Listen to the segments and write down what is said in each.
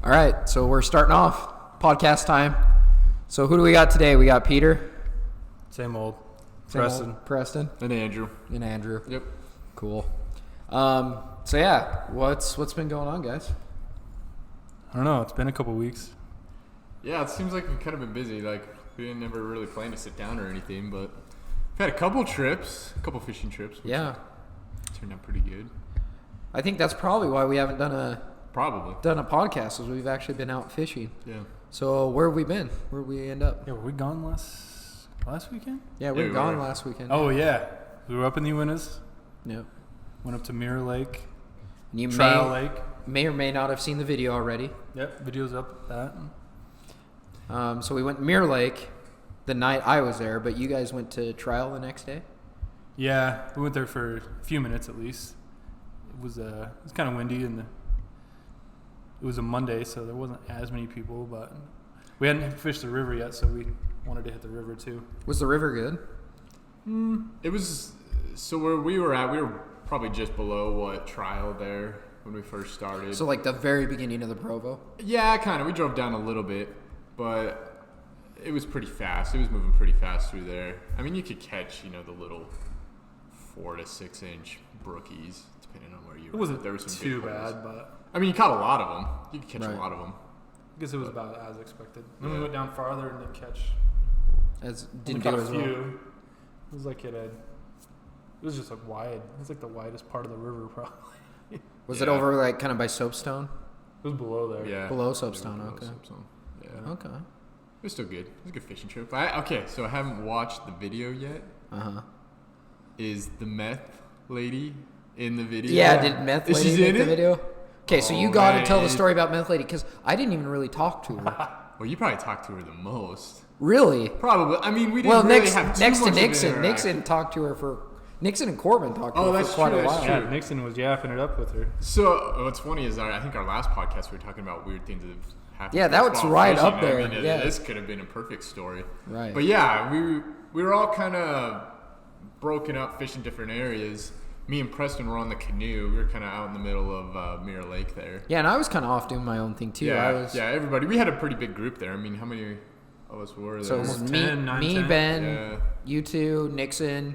All right, so we're starting off podcast time. So who do we got today? We got Peter. Same old. Preston. And Andrew. Yep. Cool. So yeah, what's been going on, guys? I don't know. It's been a couple weeks. Yeah, it seems like we've kind of been busy. Like, we didn't never really plan to sit down or anything, but we've had a couple fishing trips. Yeah. Turned out pretty good. I think that's probably why we haven't done a podcast, is we've actually been out fishing. Yeah. So where have we been? Where did we end up? Yeah, were we gone last weekend? Yeah, we were gone last weekend. Oh, yeah. We were up in the Uintas. Yep. Went up to Mirror Lake. You Trial Lake. May or may not have seen the video already. Yep, video's up that. So we went to Mirror Lake the night I was there, but you guys went to Trial the next day? Yeah, we went there for a few minutes at least. It was kind of windy and it was a Monday, so there wasn't as many people, but we hadn't fished the river yet, so we wanted to hit the river too. Was the river good? It was, so where we were at, we were probably just below what Trial there when we first started. So like the very beginning of the Provo? Yeah, kind of. We drove down a little bit, but it was pretty fast. It was moving pretty fast through there. I mean, you could catch, the little 4 to 6 inch brookies, depending on where you were. It wasn't there was some too big holes. bad, but I mean, you caught a lot of them. You could catch Right. a lot of them. I guess it was about as expected. Then we went down farther and didn't catch. Didn't caught do a as well. few. It was like it was just like wide. It was like the widest part of the river, probably. Was it over like kind of by Soapstone? It was below there. Yeah. Below Soapstone, Below okay. Soapstone. Yeah. Okay. It was still good. It was a good fishing trip. So I haven't watched the video yet. Uh-huh. Is the meth lady in the video? Yeah, did Meth Is Lady she make in the it? video? Okay, so you Oh, got to man, tell the story about Meth Lady, because I didn't even really talk to her. Well, you probably talked to her the most. Really? Probably. I mean, we didn't Well, really have too next to much of an Nixon. interaction. Nixon talked to her for... Nixon and Corbin talked to Oh, her that's for quite true, a that's while. true. Yeah, Nixon was yapping it up with her. So what's funny is I think our last podcast we were talking about weird things that have happened. Yeah, to that us was while right fishing. up there, I mean, yeah. This could have been a perfect story. Right. But yeah, we were all kind of broken up fishing different areas. Me and Preston were on the canoe. We were kind of out in the middle of Mirror Lake there. Yeah, and I was kind of off doing my own thing, too. Yeah, everybody. We had a pretty big group there. I mean, how many of us were there? So it was Almost me, 10, 9, me 10. Ben, Yeah. you two, Nixon,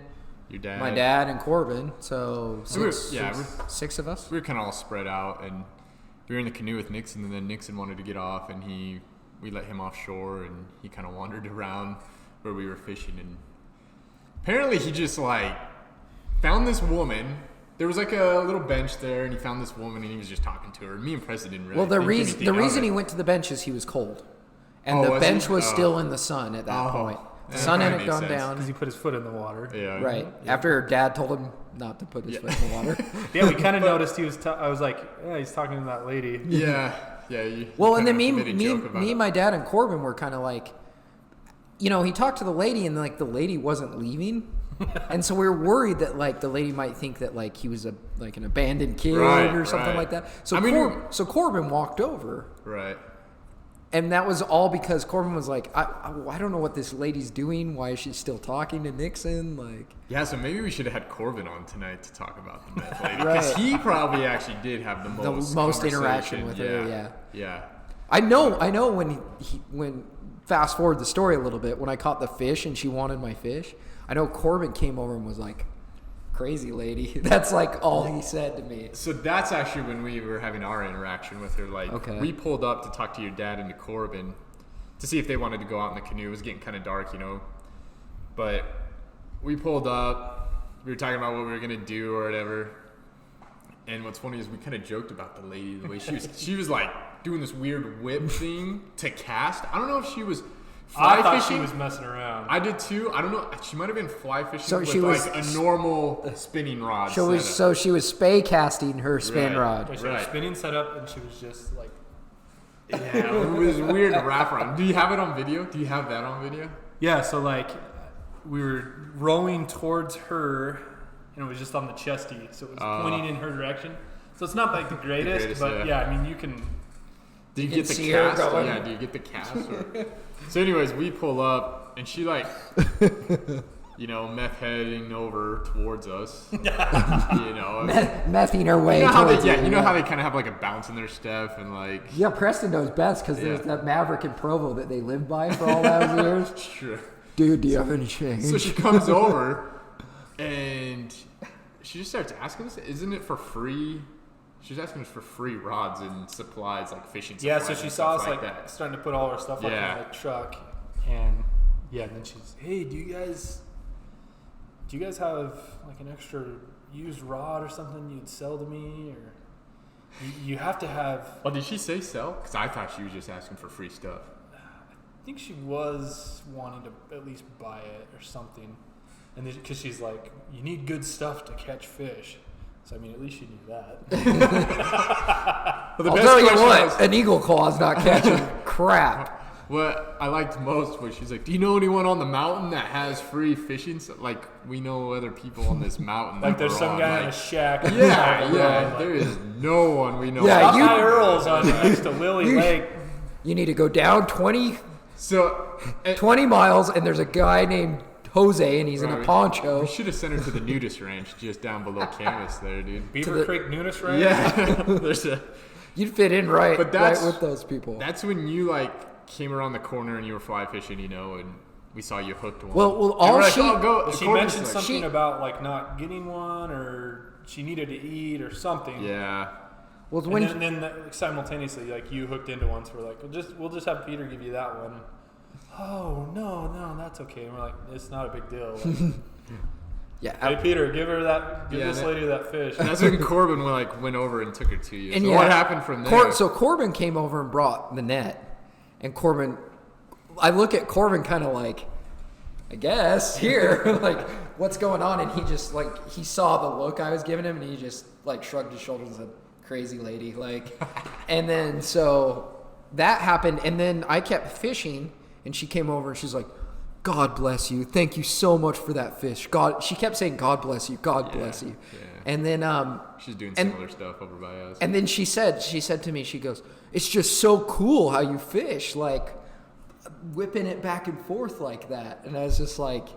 Your dad. my dad, and Corbin. So So six of us. we were kind of all spread out, and we were in the canoe with Nixon, and then Nixon wanted to get off, and we let him offshore, and he kind of wandered around where we were fishing, and apparently he just found this woman. There was a little bench there, and he found this woman, and he was just talking to her. Me and Preston didn't really. Well, the think reason anything of reason it. he went to the bench is he was cold, and Oh, the was bench he? was Oh. still in the sun at that point. The Yeah, sun that hadn't makes gone sense. down. Because he put his foot in the water. Yeah. Right after Dad told him not to put his foot in the water. Yeah, we kind of noticed he was. I was like, yeah, he's talking to that lady. Yeah. You Well, and then kinda made a joke about me, it. my dad, and Corbin were kind of like, he talked to the lady, and the lady wasn't leaving, and so we were worried that the lady might think that he was an abandoned kid or something Right. like that. So I mean, so Corbin walked over, Right. and that was all because Corbin was like, I don't know what this lady's doing. Why is she still talking to Nixon? Yeah, so maybe we should have had Corbin on tonight to talk about the meth lady, because he probably actually did have the most interaction with her. Yeah. Yeah. I know when fast forward the story a little bit, when I caught the fish and she wanted my fish, I know Corbin came over and was like, crazy lady. That's all he said to me. So that's actually when we were having our interaction with her. Okay. We pulled up to talk to your dad and to Corbin to see if they wanted to go out in the canoe. It was getting kind of dark, But we pulled up. We were talking about what we were going to do or whatever. And what's funny is we kind of joked about the lady, the way she was doing this weird whip thing to cast. I don't know if she was fly I thought fishing. she was messing around. I did too. I don't know. She might have been fly fishing So with she was- a normal spinning rod. So she was spay casting her spin Right. rod. She had a Right. spinning setup, and she was just like, Yeah, it was weird wrap around. Do you have it on video? Do you have that on video? yeah. So we were rowing towards her, and it was just on the chesty, so it was pointing in her direction. So it's not the greatest, but yeah. I mean, you can. Do you You get can the see her cast? going. Yeah, do you get the cast? So anyways, we pull up, and she meth heading over towards us. Mething our way. You know towards how they kind of have like a bounce in their step and like. Yeah, Preston knows best because there's that Maverick and Provo that they lived by for all those years. Sure. Dude, do you have any change? So she comes over and she just starts asking us, "Isn't it for free?" She's asking us for free rods and supplies, like fishing supplies. Yeah, so she saw us like that. starting to put all our stuff up in the truck, and then she's, "Hey, do you guys have like an extra used rod or something you'd sell to me, or you have to have?" Oh, did she say sell? Because I thought she was just asking for free stuff. I think she was wanting to at least buy it or something, and because she's like, "You need good stuff to catch fish." So, I mean, at least you knew that. I'll tell you what, an eagle claw is not catching crap. What I liked most was she's like, "Do you know anyone on the mountain that has free fishing? Like, we know other people on this mountain." Like, there's some guy in a shack. Yeah. There is no one we know. Yeah, High Earl's on next to Lily Lake. You need to go down 20 20 miles, and there's a guy named Jose, and he's in a poncho. We should have sent her to the nudist ranch just down below Canvas there, dude. Beaver Creek Nudist Ranch? Yeah. You'd fit in right that's with those people. That's when you, came around the corner and you were fly fishing, and we saw you hooked one. Well, all she mentioned something about, not getting one, or she needed to eat or something. Yeah. Well, and then simultaneously, you hooked into one, so we're like, we'll just have Peter give you that one. Oh, no, that's okay. And we're like, it's not a big deal. Yeah. Hey, Peter, give this lady that fish. And that's when Corbin went over and took her to you. And so what happened from there? So Corbin came over and brought the net. And I look at Corbin kind of like, I guess, here. What's going on? And he just, he saw the look I was giving him, and he just, shrugged his shoulders and said, crazy lady. And then, so that happened. And then I kept fishing. And she came over and she's like, "God bless you. Thank you so much for that fish." She kept saying, "God bless you. God bless you." Yeah. And then she's doing similar stuff over by us. And then she said to me, she goes, "It's just so cool how you fish, whipping it back and forth like that." And I was just like,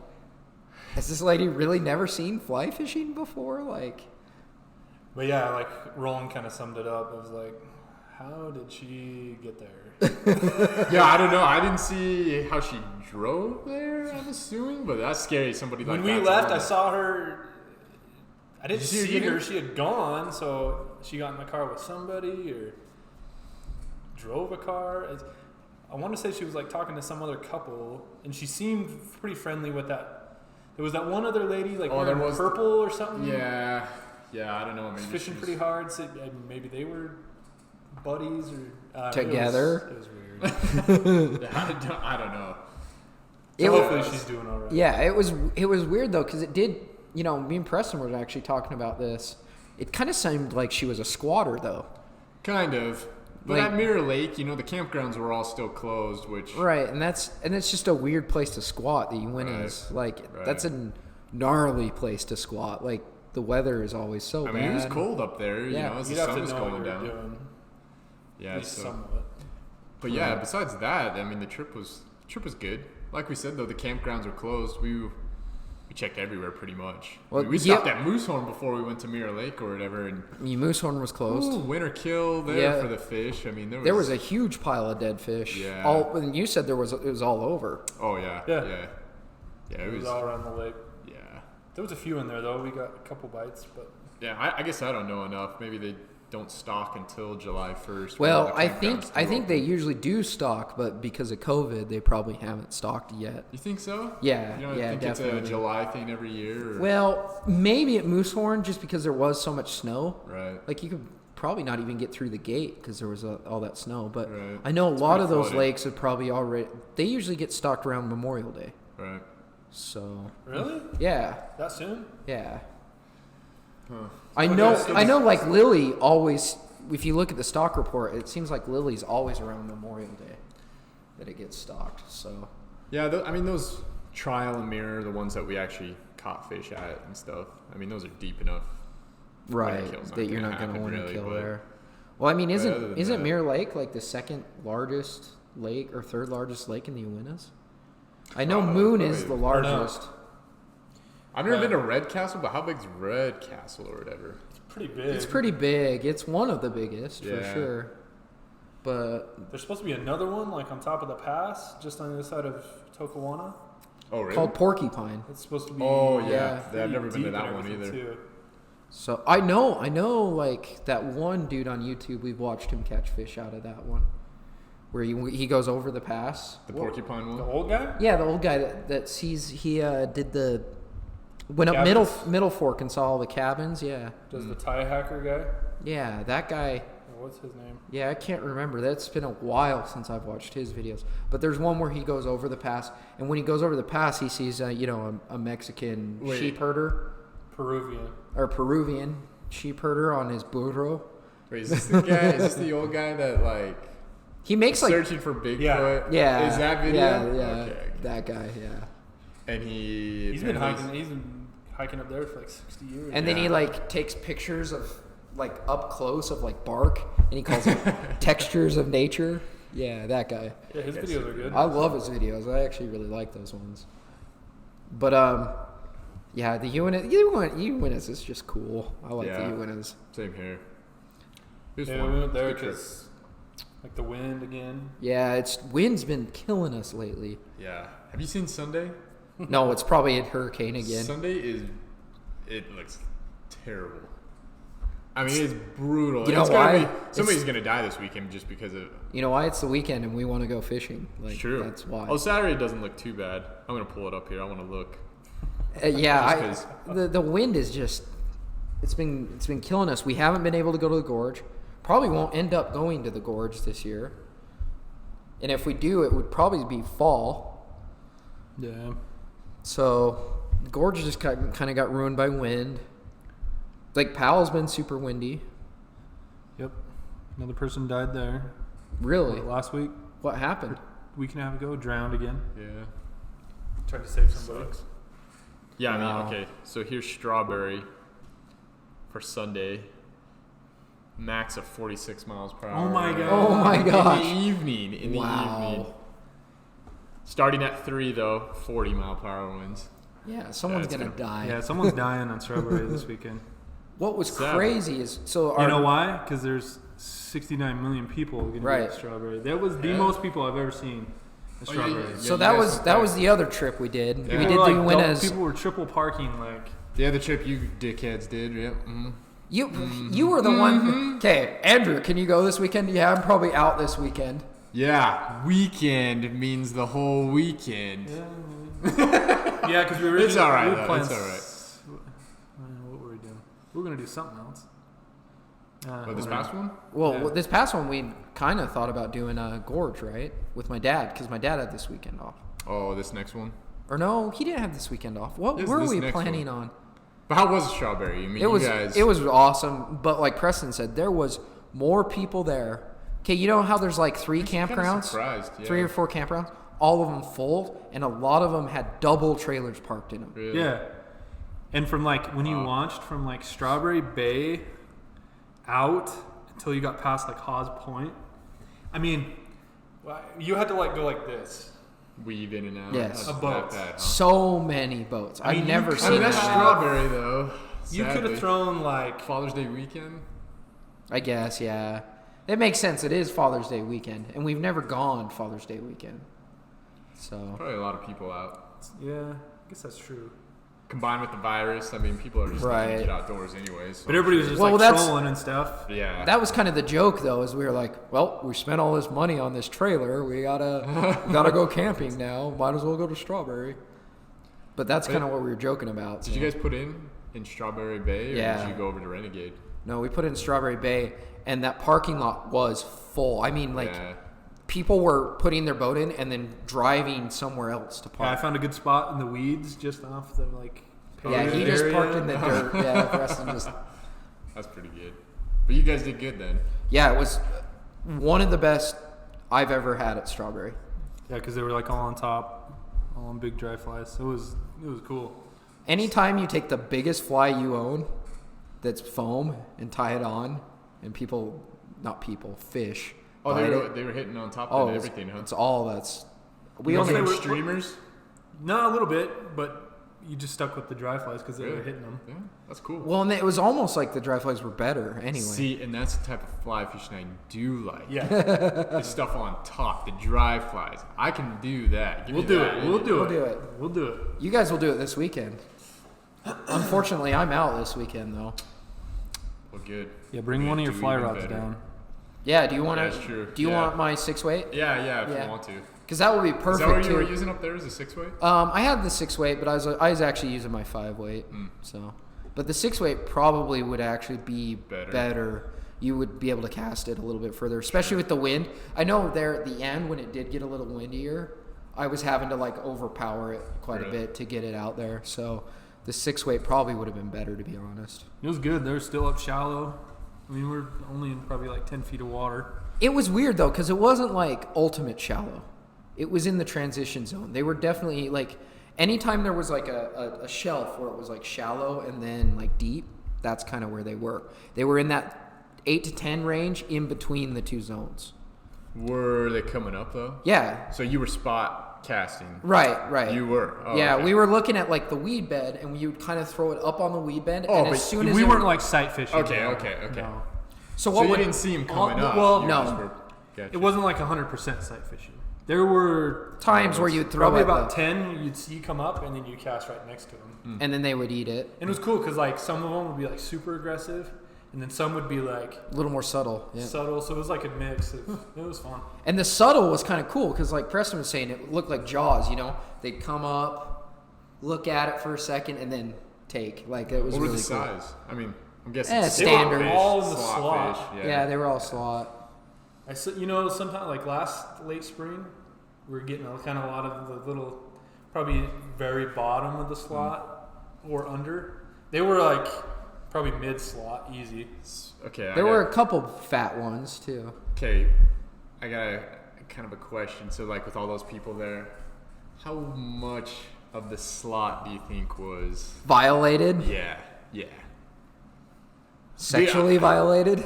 has this lady really never seen fly fishing before? But yeah, Roland kind of summed it up. It was like, how did she get there? Yeah, I don't know. I didn't see how she drove there, I'm assuming, but that's scary. Somebody when we left, I saw her. I didn't see her. She had gone, so she got in the car with somebody or drove a car. I want to say she was talking to some other couple, and she seemed pretty friendly with that. There was that one other lady wearing purple or something. Yeah, I don't know. Maybe fishing pretty hard. So maybe they were buddies or together. It was weird. I don't know. Hopefully she's doing all right. Yeah, it was weird though, because it did. Me and Preston were actually talking about this. It kind of seemed like she was a squatter though. Kind of. But at Mirror Lake, the campgrounds were all still closed, which right, and it's just a weird place to squat. The Uintas, that's a gnarly place to squat. The weather is always so bad. I mean, it was cold up there. Yeah. As the sun was going down. Yeah, somewhat. But yeah, besides that, I mean, the trip was good. Like we said, though, the campgrounds were closed. We checked everywhere pretty much. Well, we stopped at Moosehorn before we went to Mirror Lake or whatever. And Moosehorn was closed. Winter kill there for the fish. I mean, there was a huge pile of dead fish. Yeah. And you said it was all over. Oh yeah. Yeah. It was all around the lake. Yeah. There was a few in there though. We got a couple bites, but yeah, I guess I don't know enough. Maybe they don't stock until July 1st. Well, I think they usually do stock, but because of COVID, they probably haven't stocked yet. You think so? Yeah, you don't think definitely. It's a July thing every year? Or? Well, maybe at Moosehorn, just because there was so much snow. Right. You could probably not even get through the gate because there was all that snow. But right. I know a lot of those lakes would probably already. They usually get stocked around Memorial Day. Right. So. Really? Yeah. That soon? Yeah. Huh. I know. Lily always. If you look at the stock report, it seems like Lily's always around Memorial Day that it gets stocked. So. Yeah, those trial and mirror, the ones that we actually caught fish at and stuff. I mean, those are deep enough. Right, that you're not going to want to kill there. Well, I mean, isn't Mirror Lake the second largest lake or third largest lake in the Uintas? I know Moon is the largest. I've never been to Red Castle, but how big's Red Castle or whatever? It's pretty big. It's pretty big. It's one of the biggest for sure. But there's supposed to be another one like on top of the pass, just on the other side of Tokawana. Oh, really? called Porcupine. It's supposed to be. Oh yeah, Yeah. I've never been to that one either. Too. So I know, like that one dude on YouTube. We've watched him catch fish out of that one, where he goes over the pass. The Porcupine The one. old guy. Yeah, the old guy that sees did the went up Cabins. middle fork and saw all the cabins. Yeah, Does the tie hacker guy? yeah, that guy. What's his name? Yeah, I can't remember. That's been a while since I've watched his videos. But there's one where he goes over the pass, and when he goes over the pass, he sees a Mexican sheep herder Peruvian sheep herder on his burro. Wait, is this the guy? Is this the old guy that like He makes like searching for Bigfoot? yeah. Is that video? Yeah, Okay. that guy. Yeah. And He's been hiking. He's been hiking up there for like 60 years. And then he like takes pictures of like up close of like bark, and he calls it textures of nature. Yeah, that guy. Yeah, his videos are good. I love his videos. I actually really like those ones. But yeah, the Uintas is just cool. I like the Uintas. Same here. We went there because like the wind again. Yeah, wind's been killing us lately. Yeah. Have you seen Sunday? No, it's probably a hurricane again. Sunday it looks terrible. I mean, it's brutal. You know why? Somebody's gonna die this weekend just because of. You know why? It's the weekend and we want to go fishing. Like, True. That's why. Oh, Saturday doesn't look too bad. I'm gonna pull it up here. I want to look. The wind is just it's been killing us. We haven't been able to go to the gorge. Probably won't end up going to the gorge this year. And if we do, it would probably be fall. Yeah. So the gorge just kind of got ruined by wind. Lake Powell's been super windy. Yep. Another person died there. Really? Last week. What happened? A week and a half ago, drowned again. Yeah. Tried to save somebody. Yeah, I Wow. mean, okay. So here's Strawberry for Sunday. Max of 46 miles per hour. Oh my god. Oh my gosh. In the evening. In the evening. Starting at 3 though, 40 mile per hour winds. Yeah, someone's it's gonna gonna- die. Yeah, someone's dying on Strawberry this weekend. What was Sad. crazy is You know why? Because there's 69 million people going to Right. get Strawberry. That was the Yeah. most people I've ever seen at Oh, yeah, Strawberry. yeah. So you that guys was surprised. the other trip we did. Yeah. We People did were do like, Uintas. people were triple parking like. The other trip you dickheads did, yep. Mm-hmm. You were the one. Okay, Andrew, can you go this weekend? Yeah, I'm probably out this weekend. Yeah, weekend means the whole weekend. Yeah, because we were. It's all right, we were though. planning It's all right. What were we doing? We were gonna do something else. But this past one? Well, Yeah. this past one we kind of thought about doing a gorge, right, with my dad, because my dad had this weekend off. Oh, this next one? Or no, he didn't have this weekend off. What It's were this we next planning on? But how was Strawberry? I mean, It was you guys. it was awesome, but like Preston said, there was more people there. Okay, you know how there's like 3 kinda campgrounds, surprised, yeah. 3 or 4 campgrounds, all of them full, and a lot of them had double trailers parked in them. Really? Yeah, and from like when you Wow. launched from like Strawberry Bay out until you got past like Hawes Point, I mean, you had to like go like this. Weave in and out. Yes. That's A boat. that bad, huh? So many boats. I mean, I've you never could- I mean, seen that's that. Strawberry, though. You could Sadly. have thrown like Father's Day weekend? I guess, yeah. It makes sense. It is Father's Day weekend, and we've never gone Father's Day weekend. So Probably a lot of people out. yeah, I guess that's true. Combined with the virus, I mean, people are just looking Right. to get outdoors anyways. So But everybody was just Well, like that's- trolling and stuff. yeah. that was kind of the joke, though, is we were like, well, we spent all this money on this trailer. We gotta go camping now. Might as well go to Strawberry. But that's kind of what we were joking about. Did so. you guys put in Strawberry Bay, or Yeah. did you go over to Renegade? No, we put it in Strawberry Bay, and that parking lot was full. I mean, like, Yeah. people were putting their boat in and then driving somewhere else to Yeah, I park. found a good spot in the weeds just off the like. Yeah, he paved just area. parked in the dirt. Yeah, Preston just. That's pretty good. But you guys did good then. Yeah, it was one of the best I've ever had at Strawberry. Yeah, because they were like all on top, all on big dry flies. So it was cool. Anytime you take the biggest fly you own that's foam and tie it on, and fish. Oh, bite it. they were hitting on top Oh, of everything, huh? it's all that's. We You only guys were- had streamers? Not a little bit, but you just stuck with the dry flies because they were hitting them. Yeah, that's cool. Well, and it was almost like the dry flies were better anyway. See, and that's the type of fly fishing I do like. Yeah. The stuff on top, the dry flies. I can do that. Give We'll me do that. it. We'll do We'll it. do it. We'll do it. You guys will do it this weekend. Unfortunately, I'm out this weekend though. Well, good. Yeah, bring We're one of gonna your do fly even rods better. down. Yeah, do you want That's true. Do you Yeah. want my 6-weight? Yeah, if Yeah. you want to. Because that would be perfect Is that what you too. were using up there as a 6-weight? I had the 6-weight, but I was actually using my 5-weight. So, but the 6-weight probably would actually be better. You would be able to cast it a little bit further, especially with the wind. I know there at the end when it did get a little windier, I was having to like overpower it quite a bit to get it out there. So the 6-weight probably would have been better, to be honest. It was good. They were still up shallow. I mean, we're only in probably like 10 feet of water. It was weird though, because it wasn't like ultimate shallow. It was in the transition zone. They were definitely like, anytime there was like a shelf where it was like shallow and then like deep, that's kind of where they were. They were in that 8 to 10 range in between the two zones. Were they coming up though? Yeah. So you were spot casting. Right. You were. Oh, yeah, okay. we were looking at like the weed bed, and you would kind of throw it up on the weed bed, Oh, and but as soon as We it, weren't like sight fishing. Okay. No. So So what you would didn't see him coming up. well, You no. just were- Gotcha. It wasn't like 100% sight fishing. There were times where you'd throw probably it about 10 you'd see come up, and then you cast right next to them. and then they would eat it. And it was cool because like some of them would be like super aggressive, and then some would be like A little more subtle. Yeah. subtle. So it was like a mix. It was fun. And the subtle was kind of cool because, like Preston was saying, it looked like Jaws. You know, they'd come up, look at it for a second, and then take. Like it was What really was the cool. size? I mean, I'm guessing Eh, slot standard. fish, All in the slot slot. fish. Yeah, they were all slot. Sometimes like late spring, we were getting a lot of the little, probably very bottom of the slot or under. They were like probably mid slot, easy. Okay. There were a couple fat ones too. Okay, I got a kind of a question. So, like, with all those people there, how much of the slot do you think was? Violated, Yeah. sexually violated.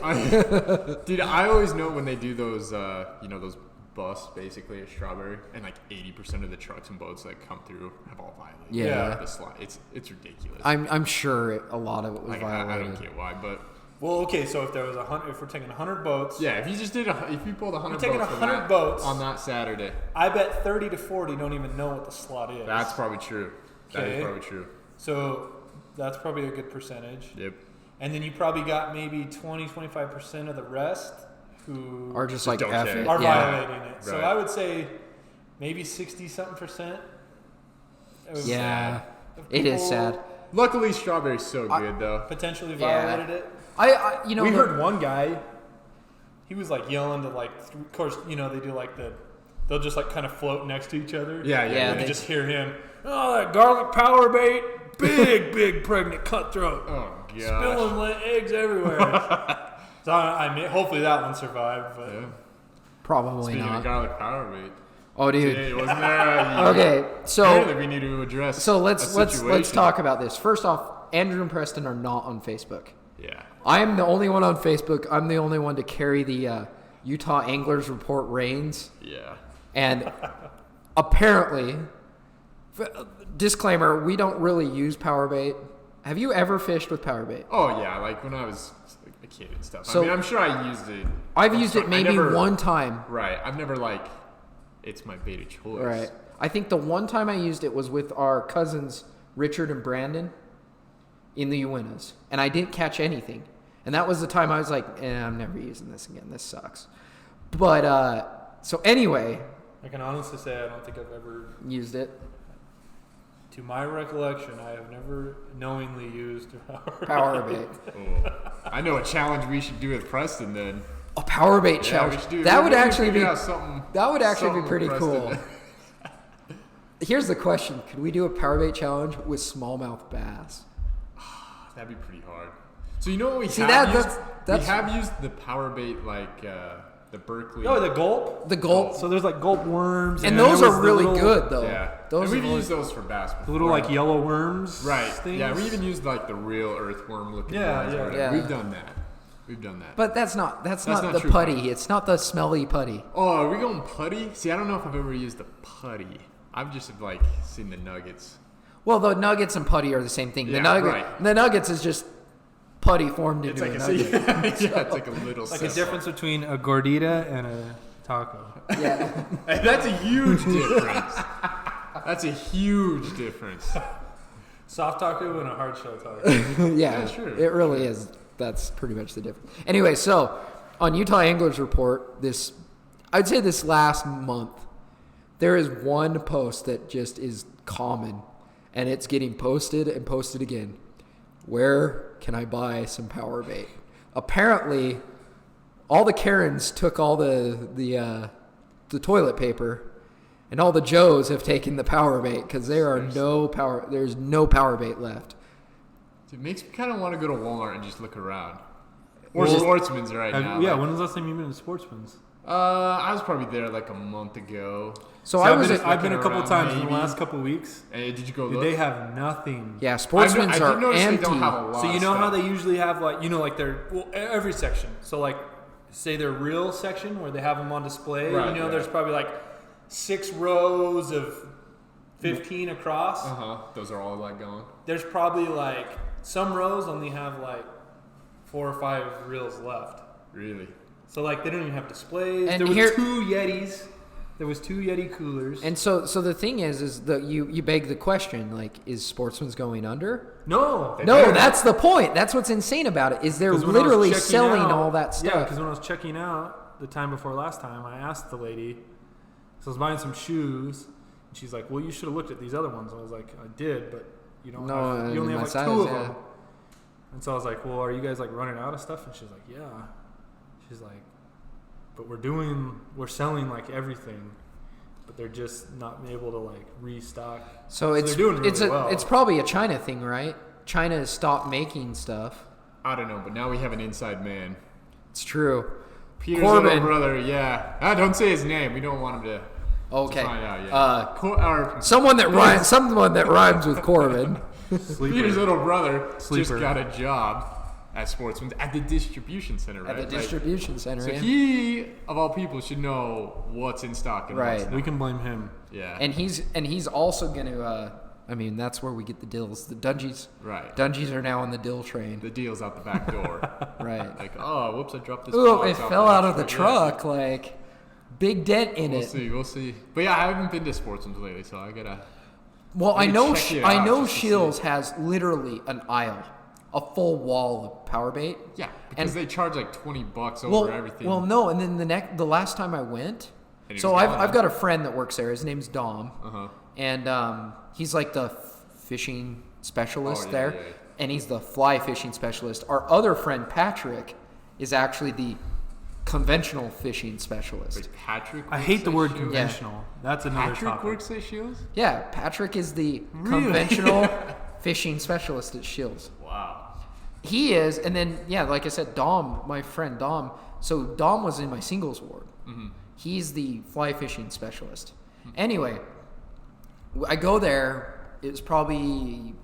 Dude, I always know when they do those, those busts basically at Strawberry, and like 80% of the trucks and boats that come through have all violated. Yeah. The slot. It's ridiculous. I'm sure a lot of it was like, violated. I don't get why, but Well, okay, so if there was if we're taking 100 boats, yeah, if you just did, if you pulled 100 taking boats, from 100 that boats. on that Saturday, I bet 30 to 40 don't even know what the slot is. that's probably true. That Okay. is probably true. So that's probably a good percentage. Yep. And then you probably got maybe 20-25% of the rest who Or just like don't F care. it. are Yeah. violating it. So Right. I would say maybe 60-something%. of Yeah, it is people sad. Luckily, Strawberry's so good though. Potentially Yeah. violated it. You know, We the- heard one guy, he was like yelling to like, of course, they do like they'll just like kind of float next to each other. Yeah. Yeah, And they- you just hear him, oh, that garlic power bait, big pregnant cutthroat. Oh gosh. Spilling eggs everywhere. So I mean, hopefully that one survived. But Yeah. Probably Speaking of not. garlic power rate, Oh, dude. today wasn't there? Okay, so Apparently we need to address. let's a situation. let's talk about this. First off, Andrew and Preston are not on Facebook. Yeah. I am the only one on Facebook. I'm the only one to carry the Utah Anglers Report reins. Yeah. And apparently, disclaimer, we don't really use power bait. Have you ever fished with power bait? Oh yeah, like when I was like a kid and stuff. So- I mean, I'm sure I used it. I've used it maybe one time. Right. I've never like. It's my bait of choice. Right. I think the one time I used it was with our cousins, Richard and Brandon, in the Uintas. And I didn't catch anything. And that was the time I was like, I'm never using this again. This sucks. But, so anyway, I can honestly say I don't think I've ever, used it. to my recollection, I have never knowingly used Power bait. Oh, I know a challenge we should do with Preston then. A power bait Yeah, we challenge. should do. That we would need to actually figure be out something. that would actually be something pretty with cool. Preston. Here's the question. Could we do a power bait challenge with smallmouth bass? That'd be pretty hard. So you know what we See, have used? that's we have used the power bait like the Berkeley. Oh, the gulp? the gulp. So there's like gulp worms. And there those was are the really little- good though. Yeah. Those and we've are used those for bass before. The little like yellow worms. Right. Things. Yeah, we even used like the real earthworm looking Yeah, ones. yeah. or whatever. Yeah. We've done that. We've done that. But that's not not the true putty. It's not the smelly putty. Oh, are we going putty? See, I don't know if I've ever used the putty. I've just like seen the nuggets. Well, the nuggets and putty are the same thing. Yeah, The nuggets is just putty formed It's into like a nugget. yeah, it's like a little. Like a difference between a gordita and a taco. Yeah. And that's a huge difference. That's a huge difference. Soft taco and a hard shell taco. Yeah, Sure. it really is. That's pretty much the difference. Anyway, so on Utah Anglers Report, I'd say this last month, there is one post that just is common, and it's getting posted and posted again. Where can I buy some power bait? Apparently, all the Karens took all the toilet paper, and all the Joes have taken the power bait because there's no power bait left. It makes me kind of want to go to Walmart and just look around. Or Well, Sportsman's right now. Yeah, like- when was the last time you've been to Sportsman's? I was probably there like a month ago. So I was I've been a couple around times in the maybe. last couple weeks. Hey, did you go Dude, look? they have nothing. Yeah, Sportsman's I are did notice empty. they don't have a lot. So you of know how stuff. they usually have like their every section. So like say their reel section where they have them on display. Right, right. There's probably like 6 rows of 15 across. Those are all like gone. There's probably like some rows only have like 4 or 5 reels left. Really? So like they don't even have displays. And There was here- 2 Yetis. There was 2 Yeti coolers. And so the thing is that you beg the question, like, is Sportsman's going under? no, No, that's the point. That's what's insane about it, is they're 'Cause when I was literally checking selling out- all that Yeah, stuff. because when I was checking out the time before last time, I asked the lady, so I was buying some shoes, and she's like, well, you should have looked at these other ones. I was like, I did, but you don't No, have, you only my have like size, 2 of yeah. them. And so I was like, well, are you guys like running out of stuff? And she's like, yeah. She's like, but we're selling like everything, but they're just not able to like restock. So it's they're doing really it's well. it's probably a China thing, right? China has stopped making stuff. I don't know, but now we have an inside man. It's true. Peter's Corbin. little brother, yeah. Don't say his name. We don't want him to Okay. find out yet. Someone that rhymes with Corbin. Sleeper. Peter's little brother Sleeper. just got a job at Sportsman's at the distribution center, right? At the Like, distribution center. so yeah. he, of all people, should know what's in stock and Right. what's not. We can blame him. Yeah. And he's also gonna. I mean, that's where we get the dills. The Dungees. right. Dungees are now on the dill train. The deal's out the back door. Right. Like, oh, whoops, I dropped this. Ooh, box it off fell out of the Yeah. truck. Like, big dent in We'll it. see. We'll see. But yeah, I haven't been to Sportsman's lately, so I gotta. Well, I Maybe know check it I out know just to see. Shields has literally an aisle, a full wall of power bait. Yeah, because And- they charge like $20 over Well, everything. well, no, and then the last time I went, And he so was I've gone, I've huh? got a friend that works there. His name's Dom, Uh-huh. and he's like the fishing specialist Oh, yeah, there, yeah, yeah. and he's the fly fishing specialist. Our other friend Patrick is actually the conventional fishing specialist. Wait, Patrick. I works hate the at word Shields? conventional. That's another Patrick topic. works at Shields? Yeah, Patrick is the Really? conventional fishing specialist at Shields. Wow. He is, and then yeah, like I said, Dom, my friend Dom. So Dom was in my singles ward. Mm-hmm. He's the fly fishing specialist. Anyway, I go there. It's probably,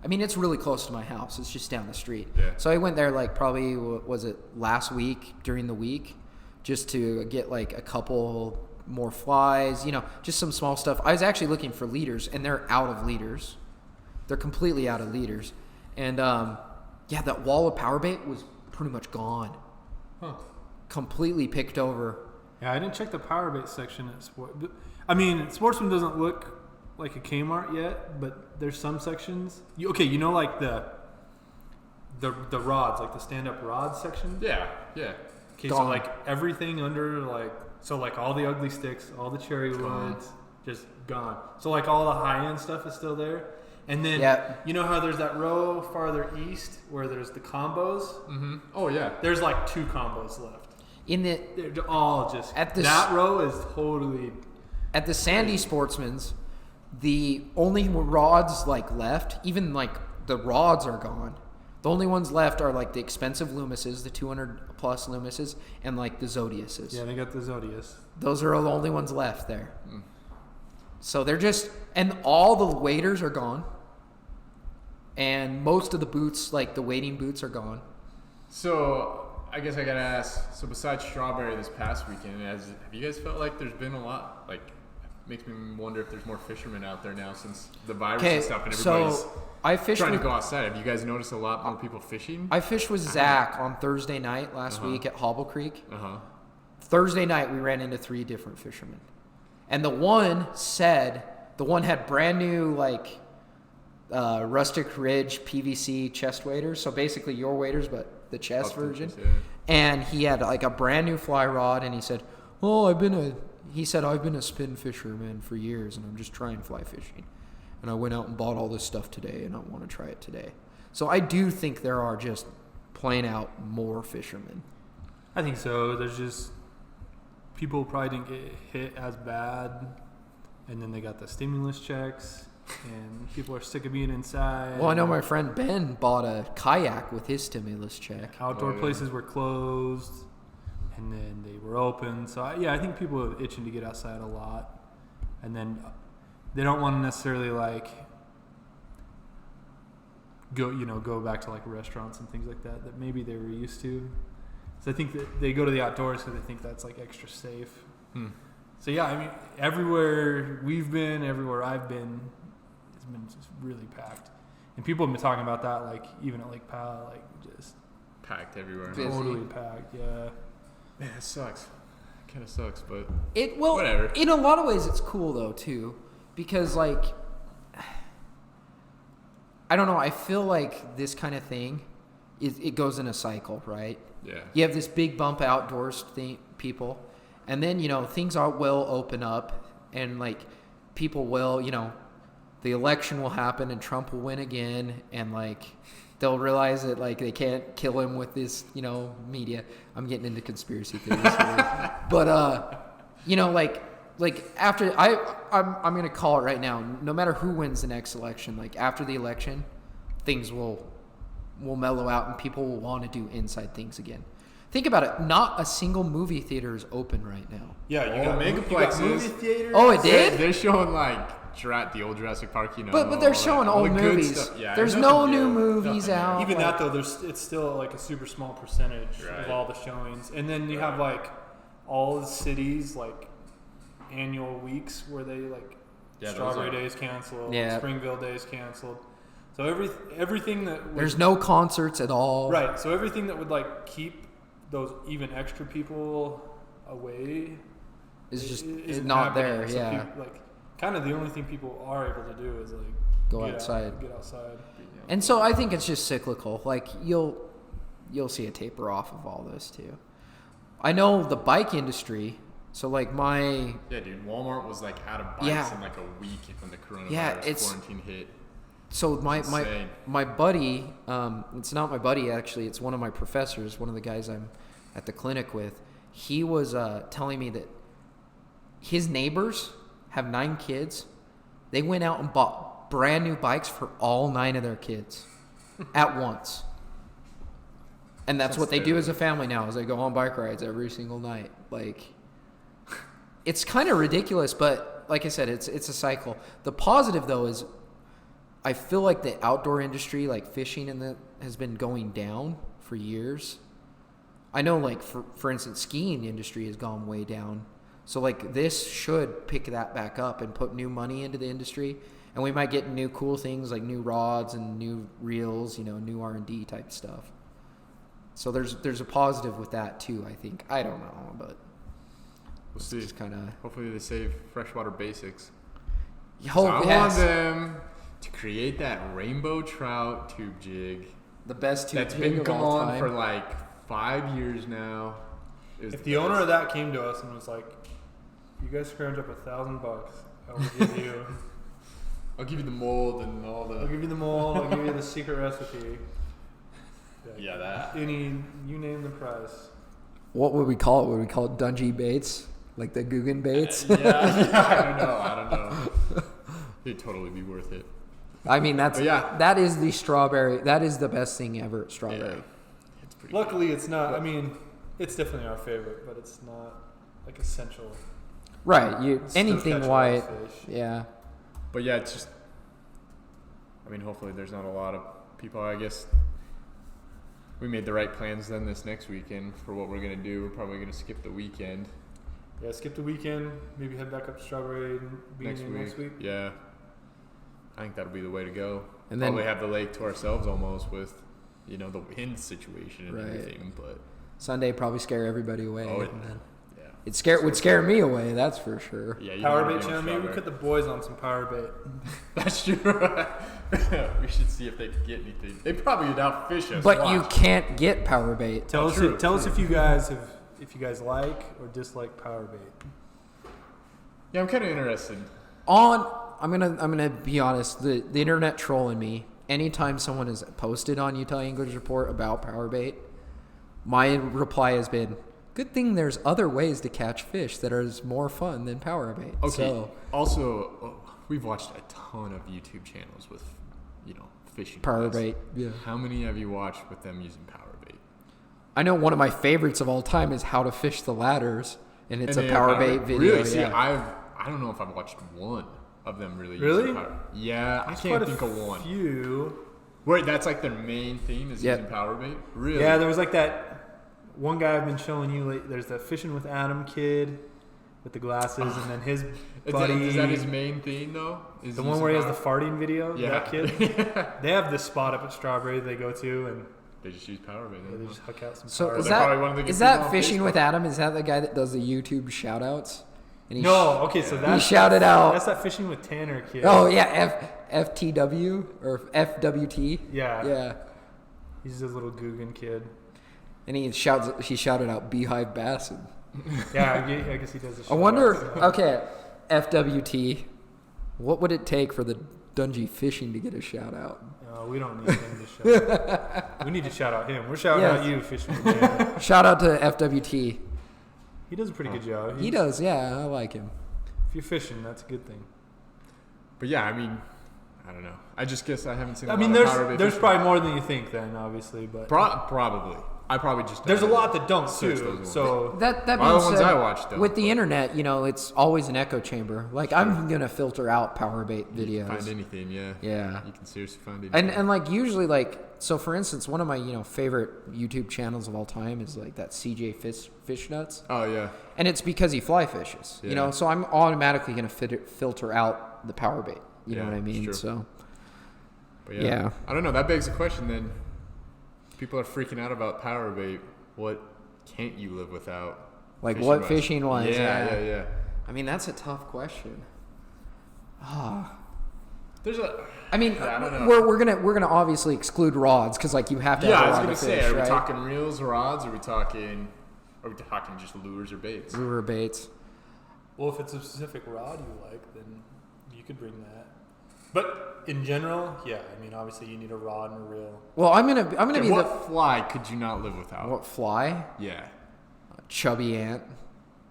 I mean, it's really close to my house. It's just down the street. Yeah. So I went there like probably was it last week during the week, just to get like a couple more flies. You know, just some small stuff. I was actually looking for leaders, and they're out of leaders. They're completely out of leaders, and yeah, that wall of power bait was pretty much gone, Huh. completely picked over. Yeah, I didn't check the power bait section at Sport. I mean, Sportsman doesn't look like a Kmart yet, but there's some sections. You know, like the rods, like the stand-up rod section. Yeah, yeah. Okay, so Gone. like everything under like all the ugly sticks, all the cherry Gone. woods, just gone. So like all the high-end stuff is still there. And then Yeah. you know how there's that row farther east where there's the combos? Mm-hmm. Oh, yeah. There's like 2 combos left. In the They're all just At this- that row is totally At the Sandy Sportsman's, the only rods like left, even like the rods are gone. The only ones left are like the expensive Loomises, the 200 plus Loomises, and like the Zodiases. yeah. They got the Zodius. Those are the only ones left there. So they're just, and all the waders are gone. And most of the boots, like the wading boots, are gone. So, I guess I gotta ask. So, besides Strawberry this past weekend, have you guys felt like there's been a lot? Like, makes me wonder if there's more fishermen out there now since the virus and stuff, and so everybody's I fished trying to go outside. Have you guys noticed a lot more people fishing? I fished with Zach on Thursday night last week at Hobble Creek. Thursday night, we ran into 3 different fishermen. And the one had brand new, like, Rustic Ridge PVC chest waders. So basically your waders, but the chest version. And he had, like, a brand new fly rod. And he said, I've been a spin fisherman for years, and I'm just trying fly fishing. And I went out and bought all this stuff today, and I want to try it today. So I do think there are just plain out more fishermen. I think so. There's just people probably didn't get hit as bad, and then they got the stimulus checks, and people are sick of being inside. Well, I know my friend Ben bought a kayak with his stimulus check. Outdoor places were closed, and then they were open. So, I think people are itching to get outside a lot. And then they don't want to necessarily, like, go back to, like, restaurants and things like that maybe they were used to. So I think that they go to the outdoors because they think that's, like, extra safe. So, I mean, everywhere we've been, everywhere I've been, it's been just really packed. And people have been talking about that, like, even at Lake Powell, like, just packed everywhere. Totally packed, yeah. Man, it sucks. It kind of sucks, but whatever. In a lot of ways, it's cool, though, too. Because, like, I don't know, I feel like this kind of thing, it goes in a cycle, right? Yeah. You have this big bump outdoors people, and then, things will open up, and, like, people will, the election will happen, and Trump will win again, and, like, they'll realize that, like, they can't kill him with this, media. I'm getting into conspiracy theories here. But, like after I'm going to call it right now, no matter who wins the next election, like, after the election, things will mellow out and people will want to do inside things again. Think about it. Not a single movie theater is open right now. Yeah, you got megaplexes. movie theaters. Oh, it did? They're showing, like, the old Jurassic Park, But they're showing old movies. Yeah, there's no new movies out. Even that, though, it's still, like, a super small percentage of all the showings. And then you have, like, all the cities, like, annual weeks where they, like, Strawberry Days canceled, Springville Days canceled. So everything that there's no concerts at all. Right. So everything that would, like, keep those even extra people away is not there. So yeah. people, like, kind of the only thing people are able to do is, like, get outside. Get outside. And so I think it's just cyclical. Like, you'll see a taper off of all this too. I know the bike industry. So, like, yeah, dude, Walmart was, like, out of bikes in, like, a week when the coronavirus quarantine hit. So my buddy, it's not my buddy actually, it's one of my professors, one of the guys I'm at the clinic with. He was telling me that his neighbors have 9 kids. They went out and bought brand new bikes for all 9 of their kids at once. And that's what they do as a family now, is they go on bike rides every single night. Like, it's kind of ridiculous, but like I said, it's a cycle. The positive, though, is I feel like the outdoor industry, like fishing has been going down for years. I know, like, for instance, skiing industry has gone way down. So, like, this should pick that back up and put new money into the industry. And we might get new cool things like new rods and new reels, new R&D type stuff. So there's a positive with that too, I think. I don't know, but we'll see. Just kind of. Hopefully they save freshwater basics. I want them to create that rainbow trout tube jig. The best tube that's jig been of going all on time. for like 5 years now. If the owner of that came to us and was like, "You guys scrounge up $1,000, I will give you." I'll give you the mold and all the. I'll give you the mold. I'll give you the secret recipe. Yeah, that. You name the price. What would we call it? Would we call it Dungee baits? Like the Guggen baits? I don't know. It'd totally be worth it. I mean, that is the strawberry. That is the best thing ever at strawberry. Yeah. It's pretty Luckily, it's not. I mean, it's definitely our favorite, but it's not like essential. Right. Anything white. Yeah. But yeah, it's just. I mean, hopefully there's not a lot of people. I guess we made the right plans then this next weekend for what we're gonna do. We're probably gonna skip the weekend. Yeah, skip the weekend. Maybe head back up to Strawberry and next week. Yeah. I think that'll be the way to go. And then probably have the lake to ourselves almost with, the wind situation and Right. everything. But Sunday probably scare everybody away. Oh, and then yeah. would scare me away, that's for sure. Yeah, you Power don't wanna bait be on channel. Maybe we Strawberry. put the boys on some power bait. That's true. We should see if they could get anything. They probably would outfish us. But Watch. you can't get power bait. Tell us if you guys like or dislike power bait. Yeah, I'm kind of interested. I'm gonna be honest. The internet trolling me. Anytime someone has posted on Utah Anglers Report about power bait, my reply has been, "Good thing there's other ways to catch fish that are more fun than power bait." Okay. So, Also, we've watched a ton of YouTube channels with, fishing. power guys. bait. Yeah. How many have you watched with them using power bait? I know one of my favorites of all time is How to Fish the Ladders, and it's And a they power have bait video. Really? See, Yeah. I don't know if I've watched one of them really. Really? Using power. Yeah, I Quite can't a think of one. few. Wait, that's like their main theme is Yep. using power bait? Really? Yeah, there was like that one guy I've been showing you. There's that Fishing with Adam kid with the glasses, and then his buddy. Is that his main theme though? Is the one where he has the farting video? Yeah. That kid? They have this spot up at Strawberry they go to, and They just use power bait. they just hook out some So power is bait. They're probably one of the that good is that people on Fishing with Facebook. Adam? Is that the guy that does the YouTube shout outs? And he No, okay, so that's shouted out- That's that Fishing with Tanner kid. Oh yeah, FTW or FWT. Yeah. Yeah. He's a little Guggen kid. And he shouted out Beehive Bass. And Yeah, I guess he does the I show wonder. out, so. Okay, FWT. What would it take for the Dungee Fishing to get a shout out? No, we don't need him to shout out. We need to shout out him. We're shouting Yes. out you, Fishing with Tanner. Shout out to FWT. He does a pretty good job. He does. Yeah, I like him. If you're fishing, that's a good thing. But yeah, I mean, I don't know. I just guess I haven't seen. I a mean, lot of power bait there's fishing. probably more than you think then, obviously, but Probably. I probably just. there's a haven't lot that don't searched too. those ones. So That All being the ones said, I watched, though, with the but- internet, it's always an echo chamber. Like I'm gonna filter out power bait videos. Find anything, yeah. Yeah. You can seriously find anything. And like usually so for instance, one of my favorite YouTube channels of all time is like that CJ Fish Nuts, Oh yeah. and it's because he fly fishes. Yeah. So I'm automatically gonna filter out the power bait. You know Yeah, what I it's mean? true. So But Yeah. I don't know. That begs the question then. People are freaking out about power bait. What can't you live without? like what Fishing-wise? fishing wise? Yeah. I mean that's a tough question. There's a. I mean, Yeah, I don't know. we're gonna obviously exclude rods because like you have to Yeah, have I a was rod gonna to say, fish, are we right? talking reels, rods? Are we talking just lures or baits? Lure baits. well, if it's a specific rod you like, then you could bring that. But in general, yeah, I mean, obviously you need a rod and a reel. Well, I'm gonna Okay, be what fly could you not live without? what fly? Yeah, Chubby ant,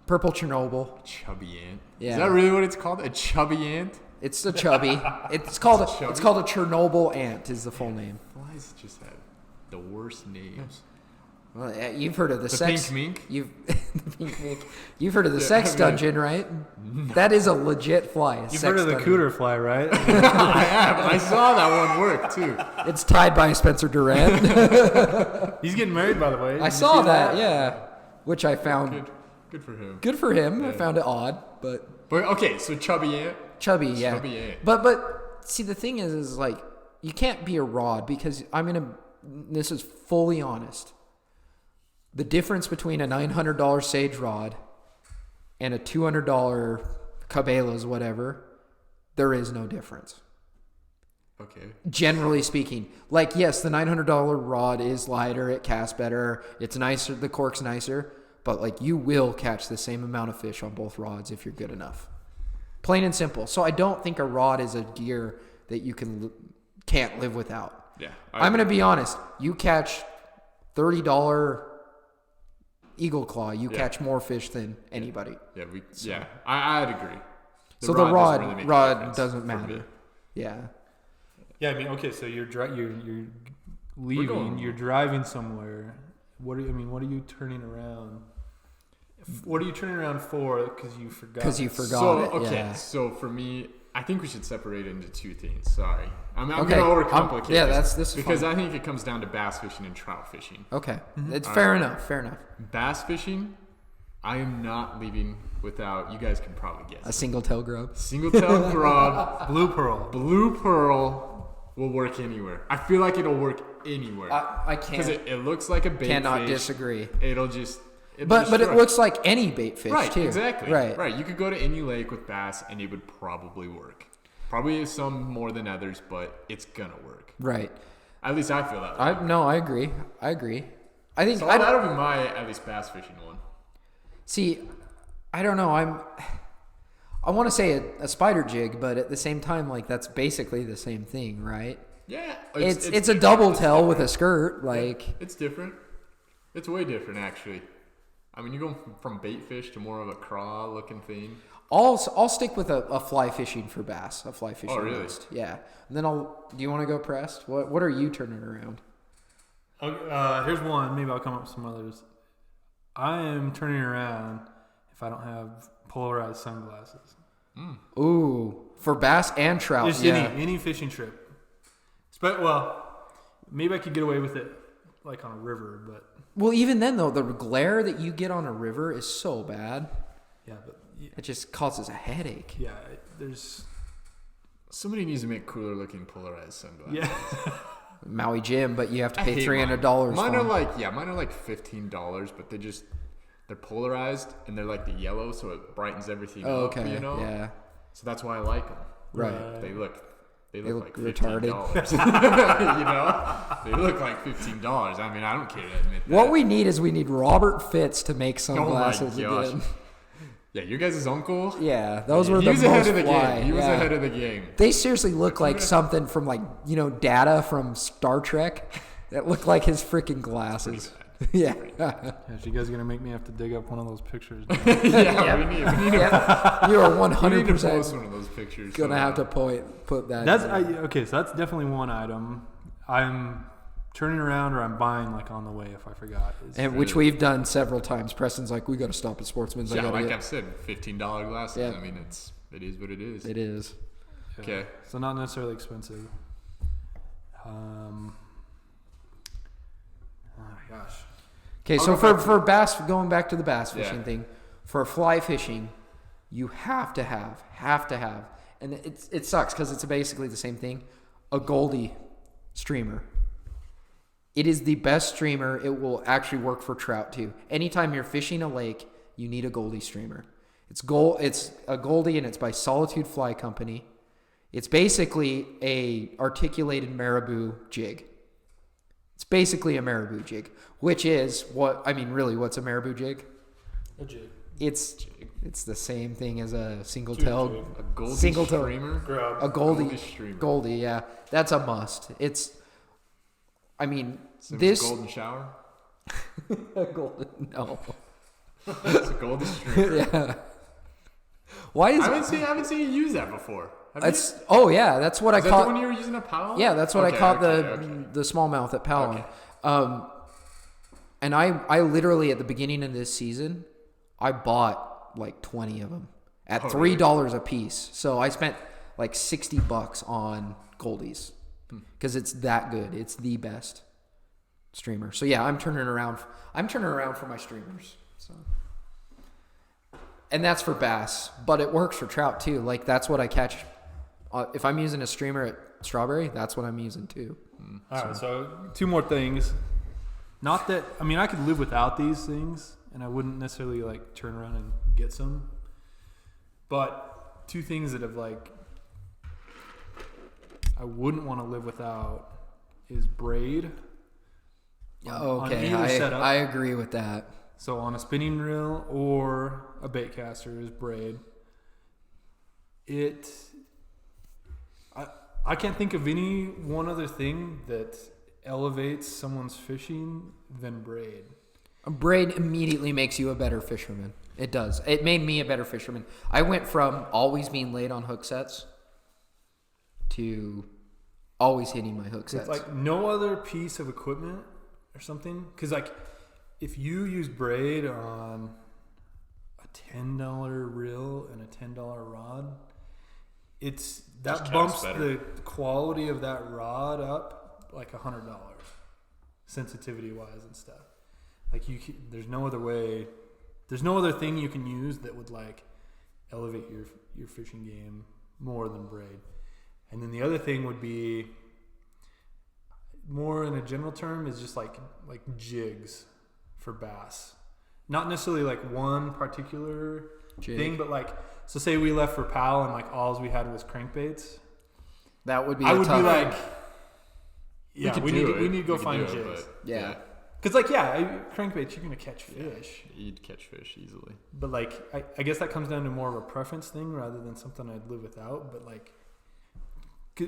purple Chernobyl. chubby ant. Yeah. Is that really what it's called? A chubby ant? It's the chubby. It's called Chubby? it's called a Chernobyl ant is the full name. Flies just have the worst names. Well, you've heard of the The sex. pink mink? You've the pink mink. You've heard of the Yeah, sex I mean- dungeon, right? That is a legit fly. a You've sex heard of the dungeon. cooter fly, right? I have. I saw that one work too. It's tied by Spencer Durant. He's getting married, by the way. Did I you saw see that, yeah. Which I found Good for him. good for him. I Yeah. found it odd, but But okay, so chubby ant. chubby, yeah. Chubby ant. But see, the thing is like you can't be a rod because this is fully honest. The difference between a $900 Sage rod and a $200 Cabela's whatever, there is no difference. Okay. Generally speaking, like yes, the $900 rod is lighter, it casts better, it's nicer, the cork's nicer, but like you will catch the same amount of fish on both rods if you're good enough. Plain and simple. So I don't think a rod is a gear that you can't live without. Yeah. I'm going to be honest. You catch $30 Eagle Claw, you Yeah. catch more fish than anybody. Yeah. I'd agree. So the doesn't rod really make a difference doesn't for matter. me. Yeah. Yeah, I mean, okay, so you're leaving, going- you're driving somewhere. What are you turning around? What are you turning around for? Because you forgot. Because you forgot So it. okay, Yeah. so for me, I think we should separate it into two things. Sorry, I'm Okay, gonna overcomplicate yeah, this this is because fine. I think it comes down to bass fishing and trout fishing. Okay. It's All fair right. enough. Fair enough. Bass fishing, I am not leaving without, you guys can probably guess. A single tail grub. Single tail grub. Blue pearl. Blue pearl will work anywhere. I feel like it'll work anywhere. I can't. Because it looks like a bait Cannot fish. Disagree. It'll just... But it looks like any bait fish, right, too. Exactly. Right. You could go to any lake with bass and it would probably work. Probably some more than others, but it's gonna work. Right. At least I feel that way. I agree. I think So that'll be my at least bass fishing one. See, I don't know. I want to say a spider jig, but at the same time, like that's basically the same thing, right? Yeah. It's a double tail with a skirt, like. Yeah, it's different. It's way different, actually. I mean, you're going from bait fish to more of a craw looking thing. I'll stick with a fly fishing for bass. A fly fishing. Oh, really? Roast. Yeah. And then do you want to go pressed? What are you turning around? Okay, here's one. Maybe I'll come up with some others. I am turning around if I don't have polarized sunglasses. Ooh, for bass and trout. Just any fishing trip. Well, maybe I could get away with it like on a river, but... Well, even then, though, the glare that you get on a river is so bad. Yeah, but... Yeah. It just causes a headache. Yeah, there's... Somebody needs to make cooler looking polarized sunglasses. Yeah. Maui Jim, but you have to I pay hate $300. Mine are like $15, but they're polarized and they're like the yellow, so it brightens everything up. Okay. You know? Yeah. So that's why I like them. Right. They look like retarded. $15. You know, they look like $15. I mean, I don't care to admit that. What we need is Robert Fitz to make sunglasses again. Yeah, your guys' uncle. Yeah, those were he the was most ahead of the fly. game. He was Yeah. ahead of the game. They seriously look like something from Data from Star Trek. That looked like his freaking glasses. Yeah. Yeah, you guys gonna make me have to dig up one of those pictures. We need to. You are We need to 100% post one of those pictures. gonna have to put that. Okay, so that's definitely one item. I'm turning around or I'm buying like on the way if I forgot. And which we've done several times. Preston's like, we got to stop at Sportsman's. Yeah, like I've said, $15 glasses. Yeah. I mean, it is what it is. It is. Yeah. Okay. So not necessarily expensive. Gosh. Okay, so for bass, going back to the bass fishing thing, for fly fishing, you have to have, and it sucks because it's basically the same thing, a Goldie streamer. It is the best streamer. It will actually work for trout too. Anytime you're fishing a lake, you need a Goldie streamer. It's a Goldie and it's by Solitude Fly Company. It's basically a articulated marabou jig. It's basically a marabou jig, which is what's a marabou jig? A jig. It's the same thing as a single tail. A Goldie single tail streamer? Grub. A Goldie streamer. Goldie, yeah. That's a must. So this golden shower? a golden no. It's a Goldie streamer. Yeah. Why is I haven't seen you use that before. that's that's what I that caught. the one you were using at Powell? Yeah, that's what I caught okay. the smallmouth at Powell. Okay. And I literally at the beginning of this season, I bought like 20 of them at $3 a piece. So I spent like $60 on Goldies because it's that good. It's the best streamer. So yeah, I'm turning around for my streamers. So. And that's for bass, but it works for trout too. Like that's what I catch. If I'm using a streamer at Strawberry, that's what I'm using too. All right, so 2 more things. Not that, I could live without these things, and I wouldn't necessarily like turn around and get some. But 2 things that have I wouldn't want to live without is braid. Okay, on either setup. I agree with that. So on a spinning reel or a bait caster is braid. I can't think of any one other thing that elevates someone's fishing than braid. A braid immediately makes you a better fisherman. It does. It made me a better fisherman. I went from always being late on hook sets to always hitting my hook sets. It's like no other piece of equipment or something. Because if you use braid on a $10 reel and a $10 rod, that bumps the quality of that rod up like $100, sensitivity wise and stuff. There's no other way there's no other thing you can use that would like elevate your fishing game more than braid. And then the other thing would be more in a general term is just like jigs for bass. Not necessarily like one particular thing, but like, so say we left for Pal and like all we had was crankbaits. That would be I would tough. be like, yeah, we need to go find do it, jigs. but, Yeah. Because like, crankbaits, you're going to catch fish. You'd catch fish easily. But like, I guess that comes down to more of a preference thing rather than something I'd live without. But like,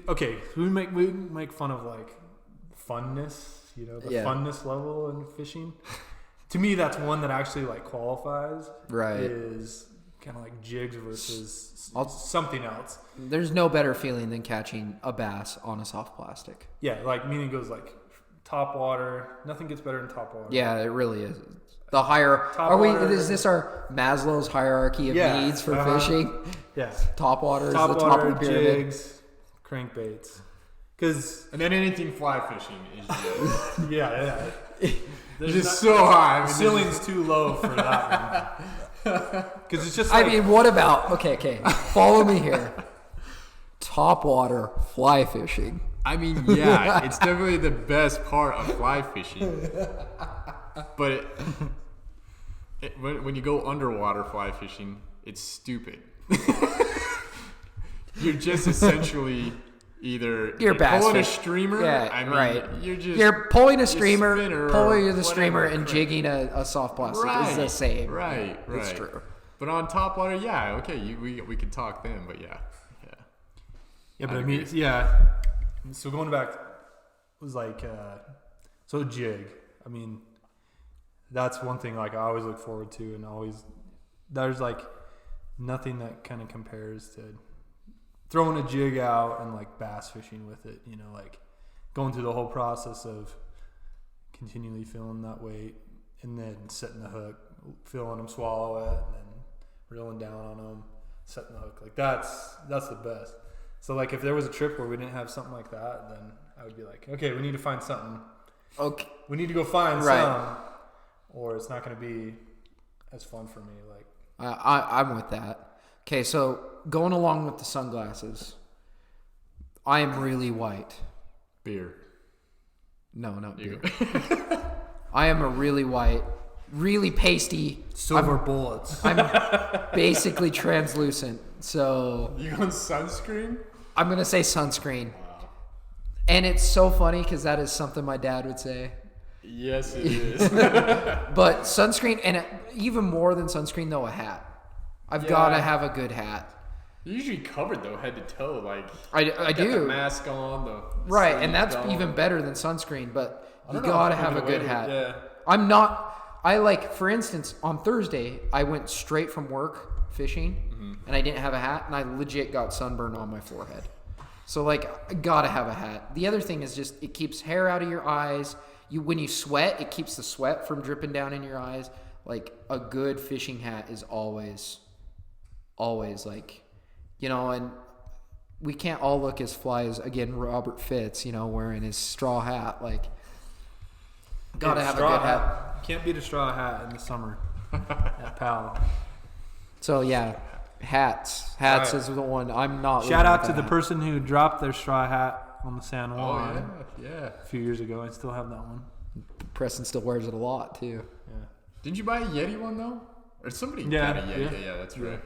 okay, we make fun of like funness, the funness level in fishing. To me, that's one that actually like qualifies. Right. Is kind of like jigs versus something else. There's no better feeling than catching a bass on a soft plastic. Yeah, like meaning goes like top water. Nothing gets better than top water. Yeah, it really is. The higher is this our Maslow's hierarchy of needs for fishing? Yeah. Top water is the top of the pyramid. Jigs, crankbaits. And then anything fly fishing is just yeah. There's just so high. I mean, ceiling's too low for that one. Because it's just like, I mean, what about okay, follow me here. Top water fly fishing. I mean, yeah, it's definitely the best part of fly fishing. But when you go underwater fly fishing, it's stupid. You're just essentially either you're pulling fish. a streamer. Yeah, I mean, right. You're pulling a streamer, pulling the streamer, and jigging a soft plastic is the same. Right. It's true. But on top water, yeah, okay, we could talk then, but yeah. Yeah, but I mean, yeah. So going back was like, so jig. I mean, that's one thing like I always look forward to, and there's like nothing that kind of compares to throwing a jig out and like bass fishing with it, like going through the whole process of continually filling that weight and then setting the hook, feeling them swallow it, and then reeling down on them, setting the hook. Like that's the best. So like if there was a trip where we didn't have something like that, then I would be like, okay, we need to find something. Okay. We need to go find some, or it's not going to be as fun for me. Like I'm with that. Okay, so going along with the sunglasses, I am really white. Beer. No, not beer. I am a really white, really pasty. Silver bullets. I'm basically translucent. So You going sunscreen? I'm going to say sunscreen. Wow. And it's so funny because that is something my dad would say. Yes, it is. But sunscreen, and even more than sunscreen, though, a hat. I've got to have a good hat. You're usually covered though, head to toe. Like I do. The mask on, the right, and that's even better than sunscreen. But you got to have a good hat. Yeah. I'm not. I like, for instance, on Thursday, I went straight from work fishing, and I didn't have a hat, and I legit got sunburn on my forehead. So like, I gotta have a hat. The other thing is just it keeps hair out of your eyes. When you sweat, it keeps the sweat from dripping down in your eyes. Like a good fishing hat is always like, and we can't all look as fly as, again, Robert Fitz, wearing his straw hat. Like, gotta have a good hat. Can't beat a straw hat in the summer at Pal. So yeah, hats right. Is the one I'm not. Shout out to the person who dropped their straw hat on the San Juan. Oh yeah. A few years ago. I still have that one. Preston still wears it a lot too. Yeah. Didn't you buy a Yeti one though? Or somebody got a Yeti? Yeah, that's right.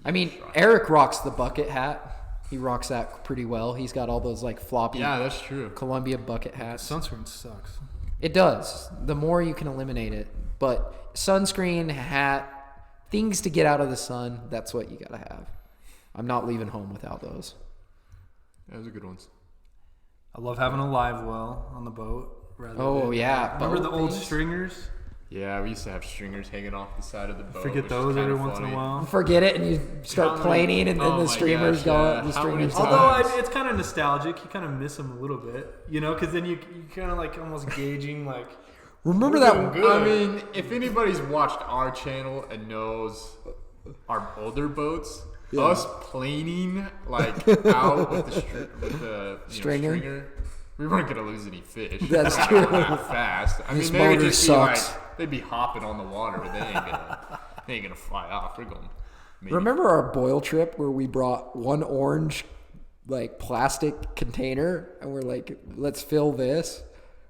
I mean, Eric rocks the bucket hat. He rocks that pretty well. He's got all those like floppy. Yeah, that's true. Columbia bucket hats. Sunscreen sucks. It does. The more you can eliminate it, but sunscreen, hat, things to get out of the sun. That's what you gotta have. I'm not leaving home without those. Those are good ones. I love having a live well on the boat. Yeah. Remember the old stringers? Yeah, we used to have stringers hanging off the side of the boat. Forget those every once in a while. Forget it, and you start planing, and then the streamers go. The streamers. Although it's kind of nostalgic, you kind of miss them a little bit, because then you kind of like almost gauging like. Remember that? I mean, if anybody's watched our channel and knows our older boats, us planing like out with the stringer. We weren't gonna lose any fish. That's true. Fast. I this mean, they would motor just sucks. be like they'd be hopping on the water, but they ain't gonna fly off. They're going. Maybe. Remember our boil trip where we brought one orange like plastic container and we're like, let's fill this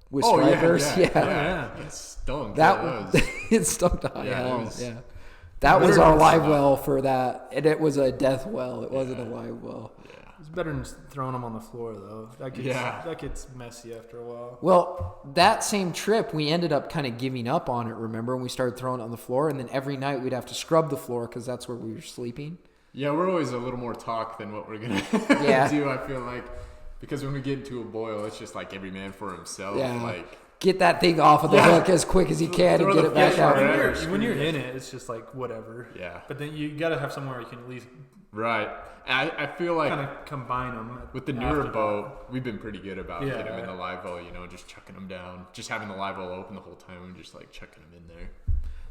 with stripers. Yeah. It stunk. That it stunk to high hell. Yeah. That was our live well for that, and it was a death well. It wasn't a live well. Yeah. It's better than throwing them on the floor, though. That gets messy after a while. Well, that same trip, we ended up kind of giving up on it, remember? And we started throwing it on the floor, and then every night we'd have to scrub the floor because that's where we were sleeping. Yeah, we're always a little more talk than what we're going to do, I feel like. Because when we get into a boil, it's just like every man for himself. Yeah. Like, get that thing off of the hook as quick as you can and get it back out. When you're in it, it's just like whatever. Yeah. But then you got to have somewhere you can at least I feel like kind of combine them. with the newer boat, we've been pretty good about getting them in the live well, just chucking them down. Just having the live well open the whole time and just like chucking them in there.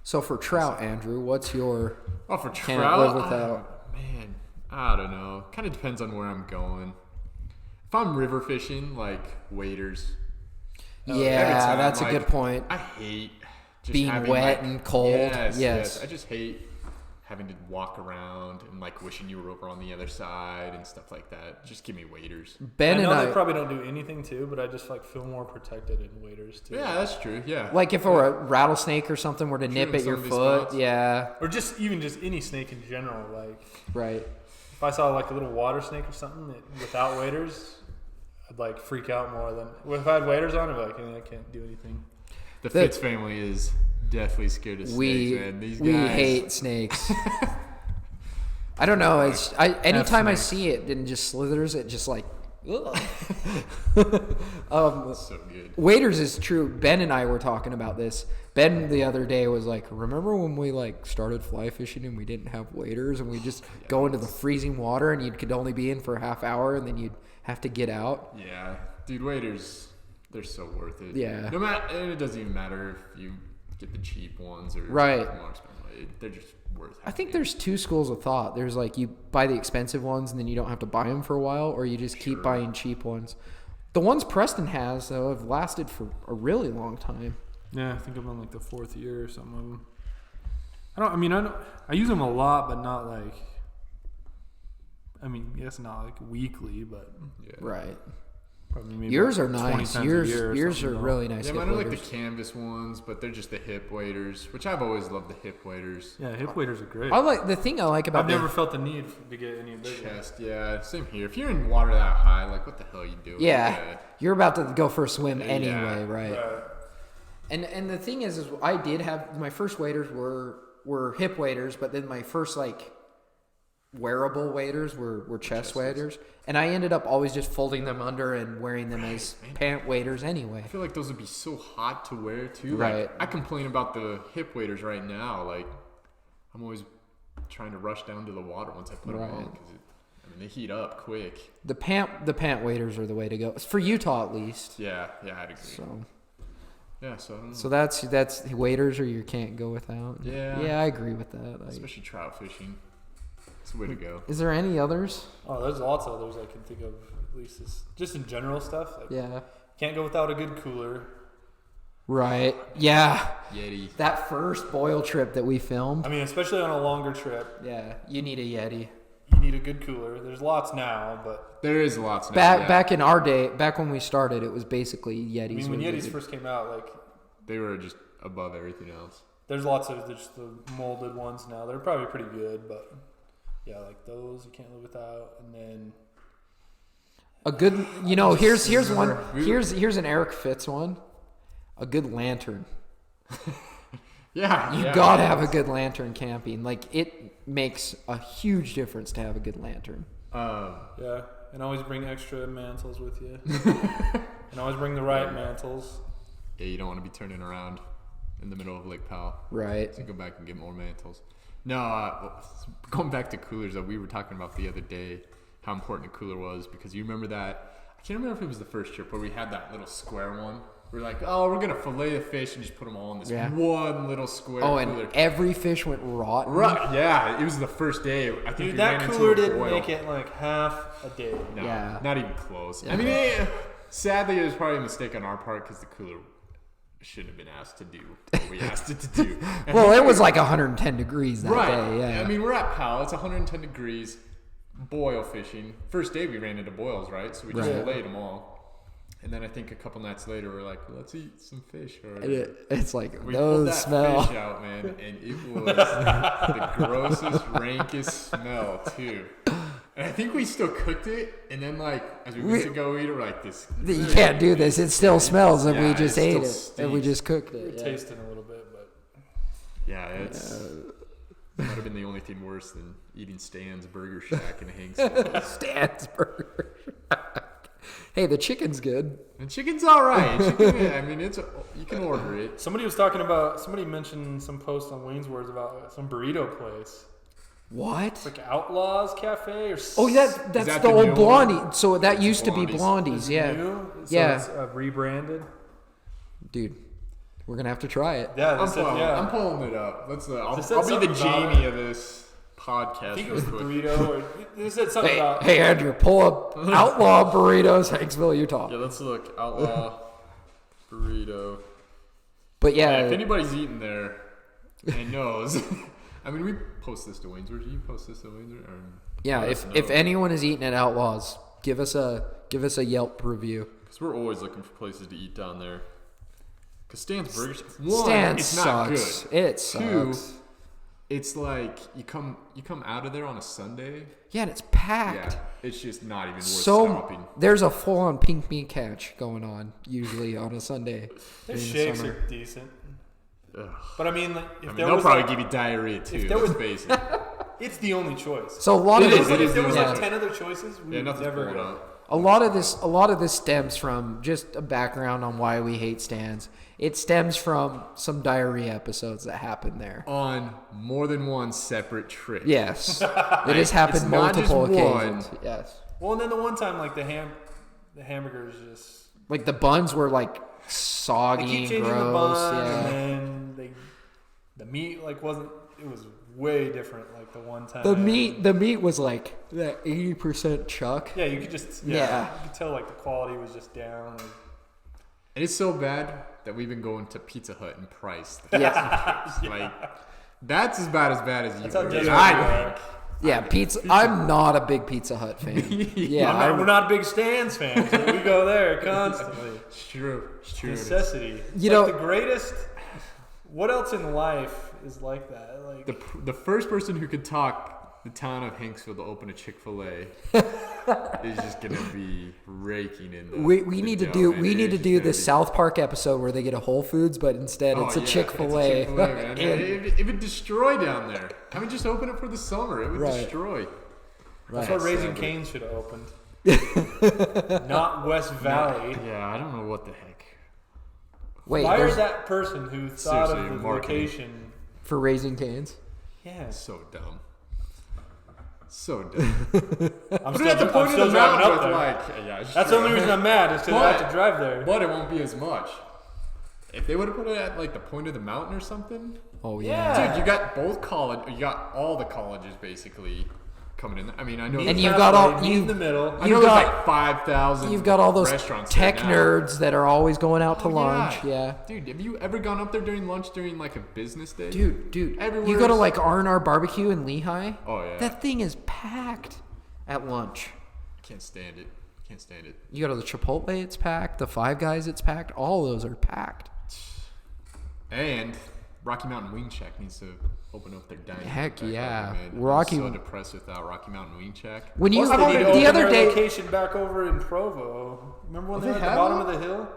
So for trout, Andrew, what's your... Oh, for can't trout? live without? Man, I don't know. Kind of depends on where I'm going. If I'm river fishing, like waders. Yeah, that's a good point. I hate just being wet and cold. Yes. I just hate having to walk around and like wishing you were over on the other side and stuff like that. Just give me waders. Ben and I probably don't do anything too, but I just like feel more protected in waders too. Yeah, that's true. Yeah. Like if it were a rattlesnake or something were to nip at your foot, or just any snake in general. Like right. If I saw like a little water snake or something without waders, I'd like freak out more than if I had waders on. I'd be like, I can't do anything. The Fitz family is definitely scared of snakes, man. These guys. We hate snakes. I don't know. Anytime I see it and just slithers, it just like. So good. Waders is true. Ben and I were talking about this. Ben the other day was like, "Remember when we like started fly fishing and we didn't have waders and we just go into the freezing water and you could only be in for a half hour and then you'd have to get out?" Yeah, dude, waders. They're so worth it. Yeah. No matter, and it doesn't even matter if you get the cheap ones or right. more expensive. They're just worth it. I think there's two schools of thought. There's like you buy the expensive ones and then you don't have to buy them for a while, or you just keep buying cheap ones. The ones Preston has, though, have lasted for a really long time. Yeah, I think I'm on like the 4th year or something of them. I use them a lot, but not like, yes, not like weekly, but. Yeah. Right. Maybe yours are nice. Yours are though. really nice. Yeah, mine are like the canvas ones, but they're just the hip waders, which I've always loved the hip waders. Yeah, hip waders are great. The thing I like about I've never felt the need to get any bigger. Chest, yeah, same here. If you're in water that high, like what the hell are you doing? Yeah, you're about to go for a swim anyway, right? And the thing is I did have my first waders were hip waders, but then my first like wearable waders were chest waders, and I ended up always just folding them under and wearing them as pant waders anyway. I feel like those would be so hot to wear too. Right. Like, I complain about the hip waders right now. Like I'm always trying to rush down to the water once I put them on because they heat up quick. The pant waders are the way to go for Utah at least. Yeah, I'd agree. So I don't know. So that's waders, or you can't go without. Yeah, I agree with that. Especially trout fishing. It's the way to go. Is there any others? Oh, there's lots of others I can think of. At least just in general stuff. Like, yeah. Can't go without a good cooler. Right. Yeah. Yeti. That first boil trip that we filmed. Especially on a longer trip. Yeah, you need a Yeti. You need a good cooler. There's lots now, but there is lots now. Back in our day, back when we started, it was basically Yetis. When Yetis first came out, like they were just above everything else. There's lots of just the molded ones now. They're probably pretty good, but yeah, like those you can't live without. And then a good, here's one. Here's an Eric Fitz one. A good lantern. Yeah, you gotta have a good lantern camping. Like it makes a huge difference to have a good lantern. Yeah, and always bring extra mantles with you. And always bring the right mantles. Yeah, you don't want to be turning around in the middle of Lake Powell. Right. So go back and get more mantles. No, going back to coolers that we were talking about the other day, how important a cooler was, because you remember that. I can't remember if it was the first trip where we had that little square one. We're like, we're going to fillet the fish and just put them all in this one little square cooler. And every fish went rotten. Right, yeah. It was the first day. I think dude, that cooler didn't make it like half a day. No, not even close. Yeah. Sadly, it was probably a mistake on our part because the cooler shouldn't have been asked to do what we asked it to do. Well, it was like 110 degrees that right. day. Yeah. I mean, we're at Powell. It's 110 degrees. Boil fishing. First day we ran into boils, right? So we just laid them all. And then I think a couple nights later, we're like, let's eat some fish. Or It's like, we pulled those that smell. fish out, man, and it was the grossest, rankest smell too. And I think we still cooked it, and then like as we went to go eat it, we're like, this. You can't do this. It still smells, and we just ate it, stinks. and we just cooked We it. were tasting a little bit, but Yeah, it might have been the only thing worse than eating Stan's Burger Shack in Hanksville. Stan's Burger. Hey, the chicken's good. And chicken's all right. Chicken, I mean, you can order it. somebody mentioned some post on Wayne's Words about some burrito place. What? It's like Outlaws Cafe or Oh, that's that the the old new Blondie. one? So that used to be Blondies. Blondie's, yeah. New, so Yeah. it's rebranded. Dude, we're gonna have to try it. Yeah, I'm pulling it up. I'll said be the something about Jamie of this podcast. I think it was the real quick. burrito. Or they said something about. Hey, Andrew, pull up Outlaw Burritos, Hanksville, Utah. Yeah, let's look. Outlaw burrito. But yeah, If anybody's eating there and knows, I mean, we post this to Windsor. Do you post this to Windsor? yeah. If anyone is eating at Outlaws, give us a Yelp review. Because we're always looking for places to eat down there. Because Stan's Burgers, Stan it's not sucks. good. It Two, sucks. it's like you come out of there on a Sunday. Yeah, and it's packed. Yeah, it's just not even worth So stopping. there's a full-on pink meat catch going on usually on a Sunday. Their during the shakes summer. are decent. Ugh. But I mean, like, if I mean, there they'll was probably like, give you diarrhea too. if there was- Let's face it. it's the only choice. So a lot of It this, is, it is If there was the like only 10 other choices, we Yeah, would nothing's never pulling go. up. a lot of this stems from just a background on why we hate Stans. It stems from some diarrhea episodes that happened there. On more than one separate trip. Yes, it has happened It's not just multiple one. occasions. Yes, Well, and then the one time, like the hamburgers just like the buns were like they soggy keep and changing gross. the bun, Yeah. and then the meat like wasn't. It was way different. Like the one time The meat was like that 80% chuck. Yeah, you could just Yeah. you could tell like the quality was just down. And it's so bad that we've been going to Pizza Hut and Price. Yeah. Like, that's as bad as you That's how can desperate get. we I are. think. Yeah, pizza. I'm not a big Pizza Hut fan. Yeah, We're not big Stans fans, but we go there constantly. It's true. It's true. Necessity. It's You like know- the greatest. What else in life is like that? Like The first person who could talk the town of Hanksville to open a Chick-fil-A is just gonna be raking in the. we need to do the South Park episode where they get a Whole Foods, but instead it's a Chick-fil-A. Man. If it destroy down there, I mean, just open it for the summer. It would Right. destroy. that's Right. what Raising Sadly. Cane's should have opened. Not West Valley. Yeah, I don't know what the heck. Wait, Fire there's that person who thought Seriously, of the marketing. location. for Raising Cane's. Yeah. So dumb. So dumb. I'm Put it at the still point of the driving mountain up with there. like, yeah. it's That's the true. only reason I'm mad is because I have to drive there. But it won't be as much. If they would have put it at like the point of the mountain or something, Oh Yeah. yeah. dude, you got both college. You got all the colleges basically coming in. I mean, I know. And there's- you've got all Meet in the middle. I know you've there's got- like 5,000. You've got all those restaurants tech there now. nerds that are always going out to Oh, lunch. Yeah. Dude, have you ever gone up there during lunch during like a business day? Dude, Everywhere you go to is- like R&R Barbecue in Lehigh. Oh yeah. That thing is packed at lunch. Can't stand it. Can't stand it. You go to the Chipotle, it's packed. The Five Guys, it's packed. All those are packed. And Rocky Mountain Wing Shack needs to open up their dining. Heck back up, yeah. man. Rocky- I'm so depressed without Rocky Mountain Wing Shack. When you Plus, they need to the open other their day, location back over in Provo. Remember when Oh, they were they at the have bottom one? of the hill?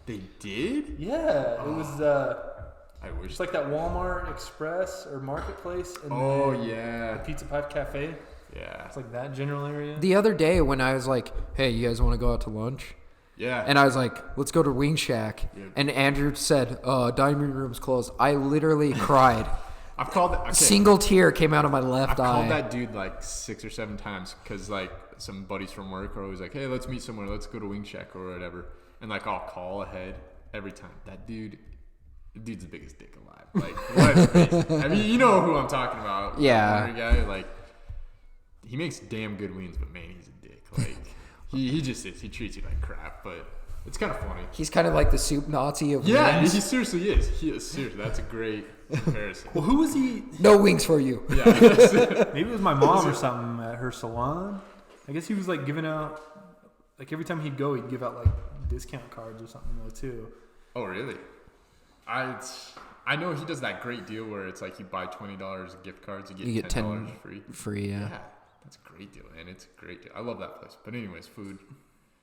They did? Yeah, it was I wish. just like that Walmart Express or Marketplace. And Oh then yeah. the Pizza Pipe Cafe. Yeah. It's like that general area. the other day when I was like, "Hey, you guys want to go out to lunch?" Yeah. And I was like, "Let's go to Wing Shack." Yeah. And Andrew said, "Dining room's closed." I literally cried. I've called that. Okay. Single tear came out of my I've left called eye. that dude like 6 or 7 times because like some buddies from work are always like, "Hey, let's meet somewhere. Let's go to Wing Shack or whatever." And like I'll call ahead every time. That dude's the biggest dick alive. Like, let's face it. I mean, you know who I'm talking about. Yeah. That guy, like, he makes damn good wings, but man, he's a dick. Like, he just is. He treats you like crap. But It's kind of funny. He's kind of like the soup Nazi of Yeah, wings. he seriously is. He is seriously. That's a great comparison. Well, who was he? No wings for you. Yeah. Maybe it was my mom or something at her salon. I guess he was like giving out, like every time he'd go, he'd give out like discount cards or something though too. Oh, really? I know he does that great deal where it's like you buy $20 of gift cards, you get $10 free. Free, yeah. Yeah, that's a great deal, man. It's a great deal. I love that place. But anyways, food.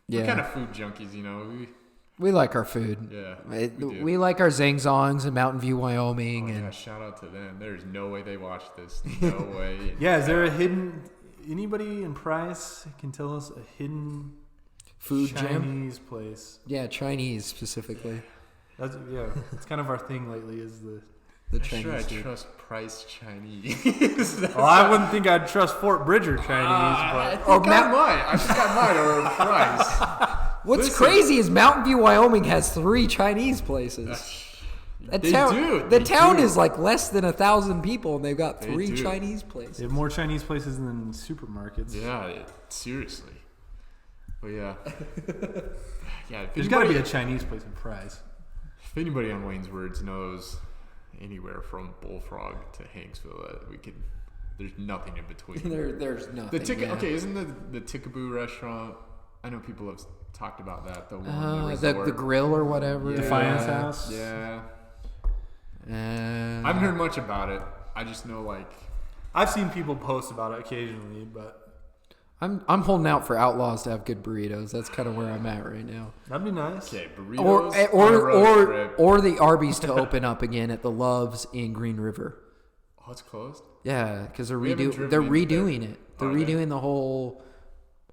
Yeah. We're kind of food junkies, you know. We like our food. Yeah, we like our Zang Zongs in Mountain View, Wyoming. Oh, and yeah, shout out to them. There's no way they watch this. No way. Yeah, is there a hidden? Anybody in Price can tell us a hidden food gem? Chinese place? Yeah, Chinese specifically. It's kind of our thing lately. Is the Chinese sure, I food. trust Price Chinese. Well, I wouldn't think I'd trust Fort Bridger Chinese, I but think I might. I think I might. Or Price. What's crazy is Mountain View, Wyoming has 3 Chinese places. They do. The They town do. is like less than 1,000 people, and they've got They 3 do. Chinese they places. have more Chinese places than supermarkets. Yeah, seriously. But yeah. Yeah, There's got to be a Chinese place in Price. If anybody on Wayne's Words knows anywhere from Bullfrog to Hanksville, there's nothing in between. There's nothing. Okay, isn't the Tickaboo restaurant? I know people have talked about that. The one, the grill or whatever. Defiance House. Yeah, I I haven't heard much about it. I just know like I've seen people post about it occasionally, but I'm holding out for Outlaws to have good burritos. That's kind of where I'm at right now. that'd be nice. okay, burritos Or the Arby's to open up again at the Loves in Green River. Oh, it's closed. Yeah, because they're We haven't driven they're into redoing there. it. They're Are they? redoing the whole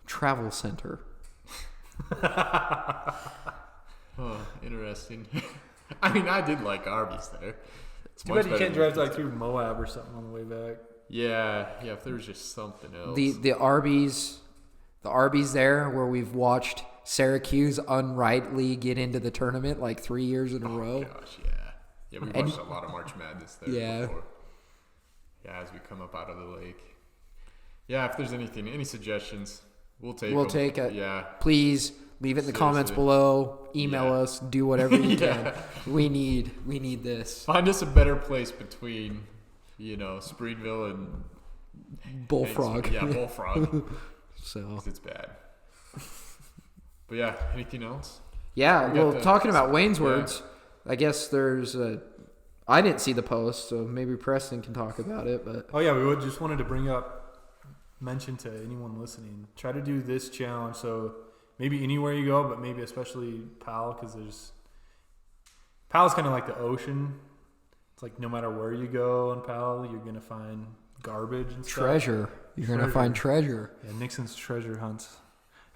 travel center. Oh, interesting. I mean, I did like Arby's there. It's Too much bad you better can't than drive like pizza. through Moab or something on the way back. Yeah. If there was just something else. The Arby's there where we've watched Syracuse unrightly get into the tournament like 3 years in a row. Gosh, yeah. Yeah, we watched a lot of March Madness there Yeah. before. Yeah, as we come up out of the lake. Yeah, if there's any suggestions, we'll take We'll them. take it. Yeah. Please leave it in the comments Seriously. below. Email Yeah. us. Do whatever you Yeah. can. We need this. Find us a better place between, Springville and Bullfrog. Yeah, Bullfrog. So 'Cause it's bad. But yeah, anything else? yeah, We got well, the- talking about Wayne's yeah. Words, I guess there's a. I didn't see the post, so maybe Preston can talk about it. But Oh yeah, we would just wanted to mention to anyone listening, try to do this challenge. So maybe anywhere you go, but maybe especially Powell, because Powell's kind of like the ocean. It's like no matter where you go in Powell, you're gonna find garbage and stuff. treasure, you're gonna find treasure. Yeah, Nixon's treasure hunts.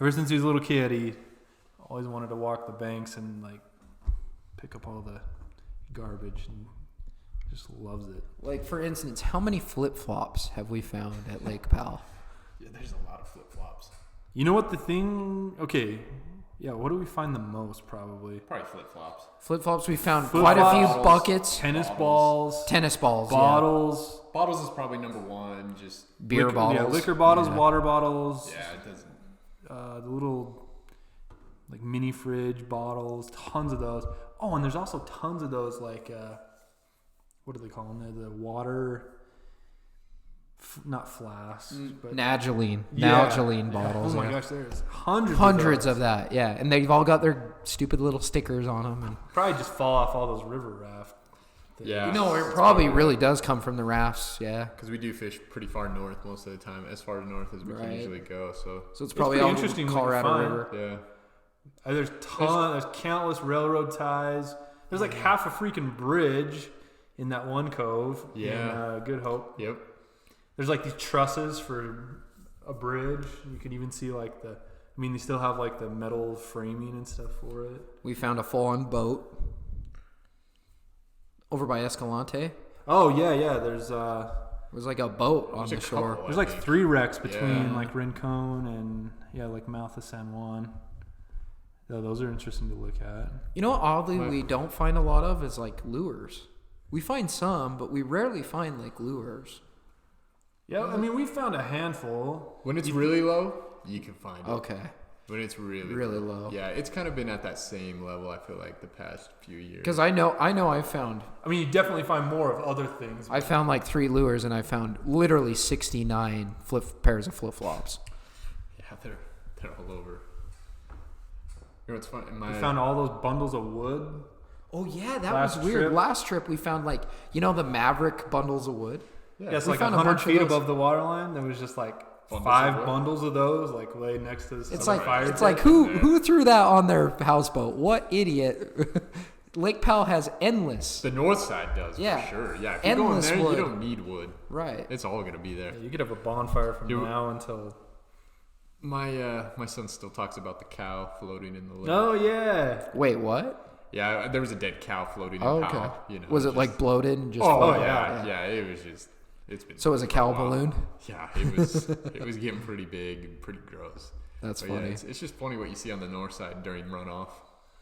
Ever since he was a little kid, he always wanted to walk the banks and like pick up all the garbage, and just loves it. Like for instance, how many flip flops have we found at Lake Powell? Yeah, there's a lot of flip flops. You know what the thing? Okay, yeah. What do we find the most? Probably Probably flip flops. Flip flops. We found Flip quite a few flops. buckets, tennis Bottles. balls, tennis balls, yeah. bottles, Bottles is probably number one. Just beer liquor, bottles, yeah, liquor bottles, Yeah. water bottles. yeah, it doesn't. The little like mini fridge bottles, tons of those. Oh, and there's also tons of those like what do they call them? They're the water, not flasks, but Nalgene, Yeah. Nalgene bottles. Oh my yeah. gosh, there's hundreds Hundreds of of that, yeah, and they've all got their stupid little stickers on them. And probably just fall off all those river raft things. Yeah. you know, it It's probably really does come from the rafts, yeah. Because we do fish pretty far north most of the time, as far north as we can Right. usually go. So So it's probably pretty all interesting what you Colorado find. River. yeah, There's countless railroad ties. There's like half a freaking bridge in that one cove. Yeah. In, Good Hope. yep. There's like these trusses for a bridge. You can even see like they still have like the metal framing and stuff for it. We found a full-on boat over by Escalante. Oh yeah. There's It was like a boat on There's a the shore. couple. there's like 3 wrecks between Yeah. like Rincon and like mouth of San Juan. Yeah, those are interesting to look at. You know what oddly What? we don't find a lot of is like lures. We find some, but we rarely find like lures. Yeah, we found a handful. When it's really low, you can find it. Okay. when it's really low. Yeah, it's kind of been at that same level, I feel like, the past few years. Because I know I found... I mean, you definitely find more of other things. I found like 3 lures, and I found literally 69 pairs of flip-flops. Yeah, they're all over. You know what's fun? We found all those bundles of wood. Oh, yeah, that was weird. Trip. Last trip, we found like, the Maverick bundles of wood? Yeah, it's we like found 100 feet above the waterline. There was just like Bundles 5 bundles of those, like laid next to this. It's like fire it's pit. like who threw that on their houseboat? What idiot! Lake Powell has endless. The north side does, Yeah. for sure. Yeah, if you're going Endless there, wood. you don't need wood. Right. It's all going to be there. Yeah, you could have a bonfire from now until. My son still talks about the cow floating in the lake. Oh yeah. Wait, what? Yeah, there was a dead cow floating in Oh, okay. Powell. Was it like bloated and just? Oh, floated? yeah. It was just. It's been. So it was a cow wow. balloon? Yeah, it was. It was getting pretty big and pretty gross. That's But funny. Yeah, it's just funny what you see on the north side during runoff.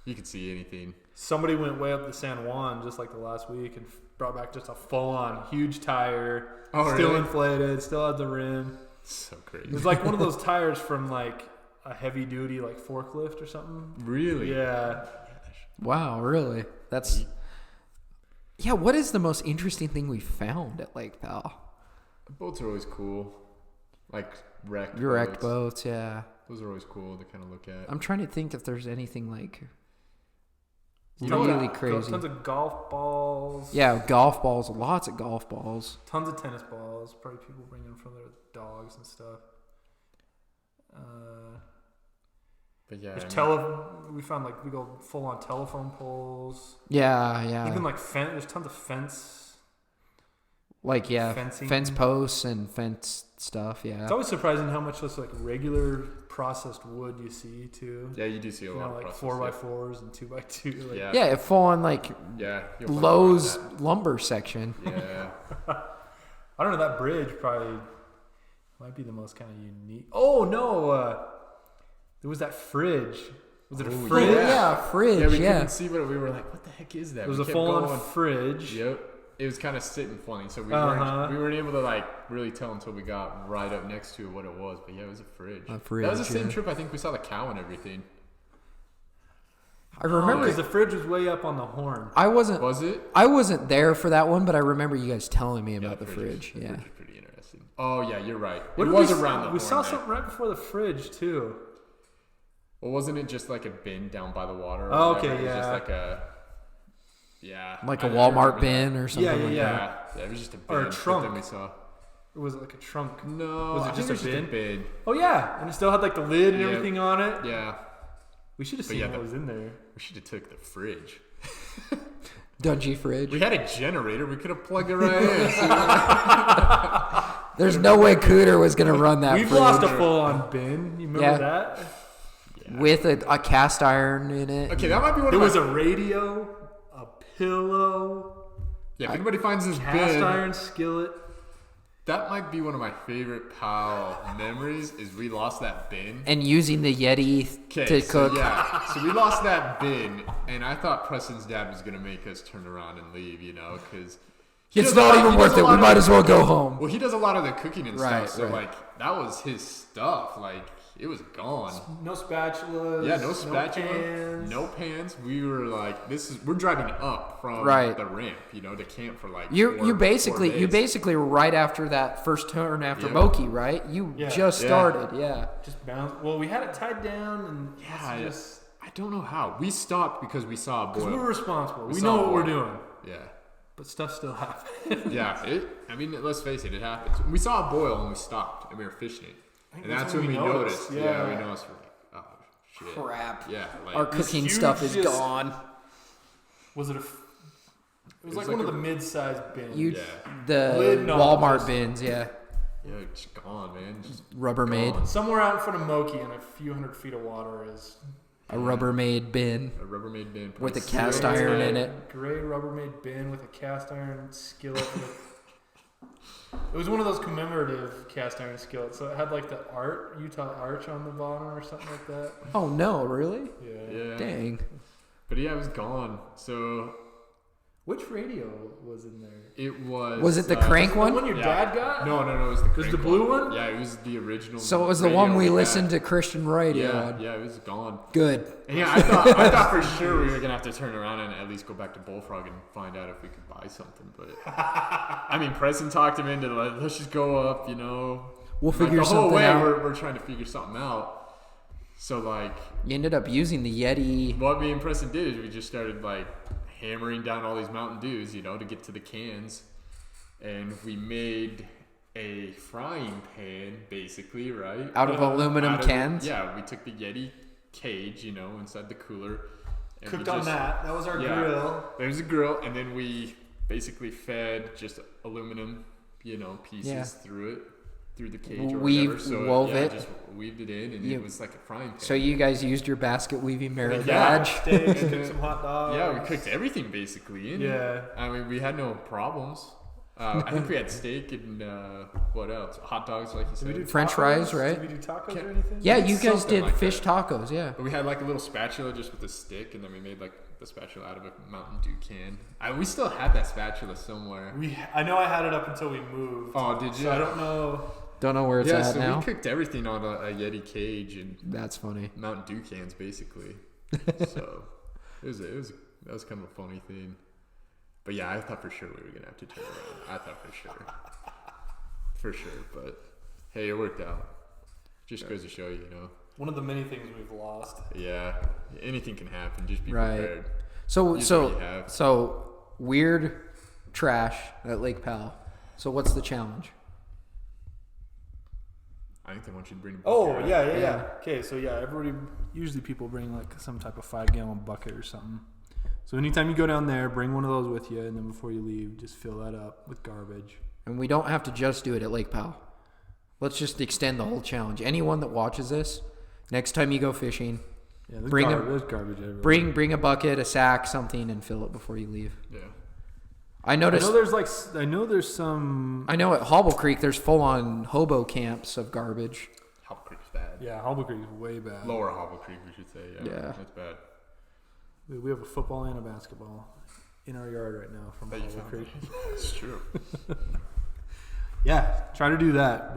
You could see anything. Somebody went way up to San Juan just like the last week and brought back just a full-on huge tire, Oh, still really? inflated, still had the rim. So crazy. It was like one of those tires from like a heavy-duty like forklift or something. Really? Yeah. Wow, really? That's. Yeah. What is the most interesting thing we found at Lake Powell? Boats are always cool. Like wrecked Boats, yeah. Those are always cool to kind of look at. I'm trying to think if there's anything like You know what? really crazy. Tons of golf balls. Yeah, golf balls. Lots of golf balls. Tons of tennis balls. Probably people bring them from their dogs and stuff. But yeah, We found like we go full on telephone poles. Yeah. Even like there's tons of fence. Like Fencing. fence posts and fence stuff. Yeah. It's always surprising how much just like regular processed wood you see too. yeah, you do see a lot of Like process, 4x4s and 2x2. Like, Yeah. Yeah, it fall on like Yeah. you'll find Lowe's that. lumber section. Yeah. I don't know, that bridge probably might be the most kind of unique. Oh no, there was that fridge. Was it a Oh, fridge? Yeah, fridge. Yeah, we Yeah. couldn't see, but we were like, "What the heck is that?" It was We a kept full-on going. fridge. Yep. It was kind of sitting funny, so we Uh-huh. weren't able to like really tell until we got right up next to it what it was. But yeah, it was a fridge. A fridge, That was the same yeah. trip. I think we saw the cow and everything. I remember. Because the fridge was way up on the horn. I wasn't. Was it? I wasn't there for that one, but I remember you guys telling me Yeah, about the fridge. The Yeah. fridge is pretty interesting. Oh yeah, you're right. What it did was we, around the we horn saw there. something right before the fridge too. Well, wasn't it just like a bin down by the water? or Oh, whatever? okay, It was just yeah. like a. Yeah. Like a a Walmart bin or something. Yeah, like yeah. that. Yeah, it was just a bin. Or a but trunk. Then we saw. Or was it like a trunk? No, Was it I just think a it was bin? bin. Oh yeah, and it still had like the lid and Yeah. everything on it. Yeah, We should have But seen yeah, what the- was in there. we should have took the fridge. Dungee fridge. We had a generator. We could have plugged it right in. There's no way Cooter was gonna run that We've fridge lost a full-on bin. You remember Yeah. that? with a cast iron in it. Okay, that might be one There of was my. a radio, a pillow, Yeah, if anybody finds this cast bin, iron skillet. that might be one of my favorite Powell memories. Is we lost that bin. And using the Yeti Okay, to so cook. yeah, so we lost that bin, and I thought Preston's dad was gonna make us turn around and leave, because It's not even worth it. We might as well go home. Well, he does a lot of the cooking and Right, stuff, so right. like that was his stuff. Like it was gone. No spatulas. Yeah, no spatula, pans. no pans. We were like, we're driving up from Right. the ramp, to camp for like. You 4 basically days. were right after that first turn after Yep. Moki, right? You Yeah. just Yeah. started, yeah. Just bounce. Well, we had it tied down, and Yeah, just I don't know how we stopped because we saw a because boil. we're responsible. We saw know a what we're boil. doing, Yeah. but stuff still happens. Yeah, let's face it, it happens. We saw a boil and we stopped and we were fishing it. And that's when we noticed. Yeah, we noticed. We're like, oh, shit. Crap. Yeah, like, Our This cooking huge stuff is just- gone. Was it a? It was like like one of a- the mid-sized bins. Yeah. The Lid knob Oh, Walmart just- bins, yeah. Yeah, it's gone, man. Just Rubbermaid. gone. Somewhere out in front of Moki in a few hundred feet of water is A Rubbermaid bin A Rubbermaid bin. with a probably cast zero iron time. in it. gray Rubbermaid bin with a cast iron skillet. It was one of those commemorative cast iron skillets, so it had like the Utah arch on the bottom or something like that. Oh no, really? Yeah. Yeah. Dang. But yeah, it was gone. So Which radio was in there? It was. Was it the crank The one? one your dad got? No, it was the crank the blue one? Yeah, it was the original. So it was the radio one we had. listened to Christian radio on. Yeah, it was gone. Good. And yeah, I thought for sure we were gonna have to turn around and at least go back to Bullfrog and find out if we could buy something. But I mean, Preston talked him into let's just go up. We'll figure the whole something way out. we're trying to figure something out. So You ended up using the Yeti. what me and Preston did is we just started hammering down all these Mountain Dews, to get to the cans, and we made a frying pan, basically, right? Out of aluminum cans? Yeah, we took the Yeti cage, inside the cooler. And Cooked on that. That was our grill. There was a grill, and then we basically fed just aluminum, pieces through the cage or whatever. So wove it. Just weaved it in, and it was like a frying pan. So you guys used your basket weaving merit Yeah. badge. Steaks, cooked some hot dogs. Yeah, we cooked everything basically in. Yeah. I mean, we had no problems. I think we had steak and what else? Hot dogs, like you Did we do said. French tacos? fries, right? Did we do tacos or anything? Yeah, you guys Something did like fish that. tacos, yeah. But we had a little spatula just with a stick, and then we made the spatula out of a Mountain Dew can. We still had that spatula somewhere. I know I had it up until we moved. Oh, did you? So I don't know. Don't know where it's at so now. we cooked everything on a Yeti cage and That's funny. Mountain Dew cans, basically. So that was kind of a funny thing. But yeah, I thought for sure we were gonna have to turn around. I thought for sure. But hey, it worked out. Just goes to show you, One of the many things we've lost. Yeah, anything can happen. Just be Right. prepared. So weird trash at Lake Powell. So what's the challenge? I think they want you to bring. A Oh, bucket, yeah, right? yeah. Okay, so everybody, usually people bring some type of 5-gallon bucket or something. So anytime you go down there, bring one of those with you, and then before you leave, just fill that up with garbage. And we don't have to just do it at Lake Powell. Let's just extend the whole challenge. Anyone that watches this, next time you go fishing, Yeah, there's, Bring there's garbage everywhere. bring a bucket, a sack, something, and fill it before you leave. Yeah. I I noticed. know there's some. I know at Hobble Creek there's full-on hobo camps of garbage. Hobble Creek's bad. Yeah, Hobble Creek is way bad. Lower Hobble Creek, we should say. Yeah. That's bad. We have a football and a basketball in our yard right now from That you Hobble found. Creek. It's true. Yeah, try to do that.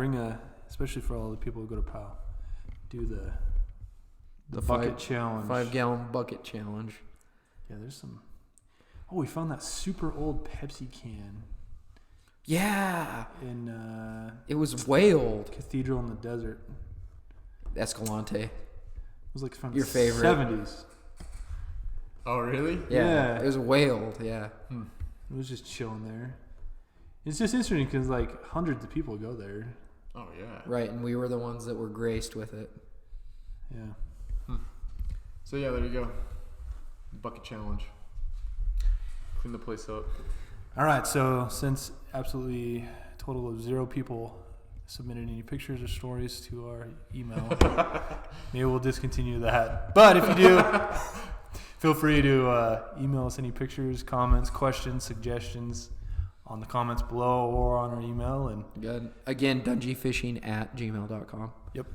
Especially for all the people who go to POW. Do the bucket challenge. 5-gallon bucket challenge. Yeah, there's some. Oh, we found that super old Pepsi can Yeah, in it was way old. Cathedral in the Desert. Escalante. It was from Your the favorite. 70s. Oh, really? Yeah, Yeah. it was way old. Yeah. It was just chilling there. It's just interesting because hundreds of people go there. Oh, yeah. Right, and we were the ones that were graced with it. Yeah. So yeah, there you go. Bucket challenge. Clean the place up. All right, so since absolutely a total of 0 people submitted any pictures or stories to our email, maybe we'll discontinue that. But if you do, feel free to email us any pictures, comments, questions, suggestions on the comments below or on our email. And Good. Again, dungeefishing@gmail.com. yep.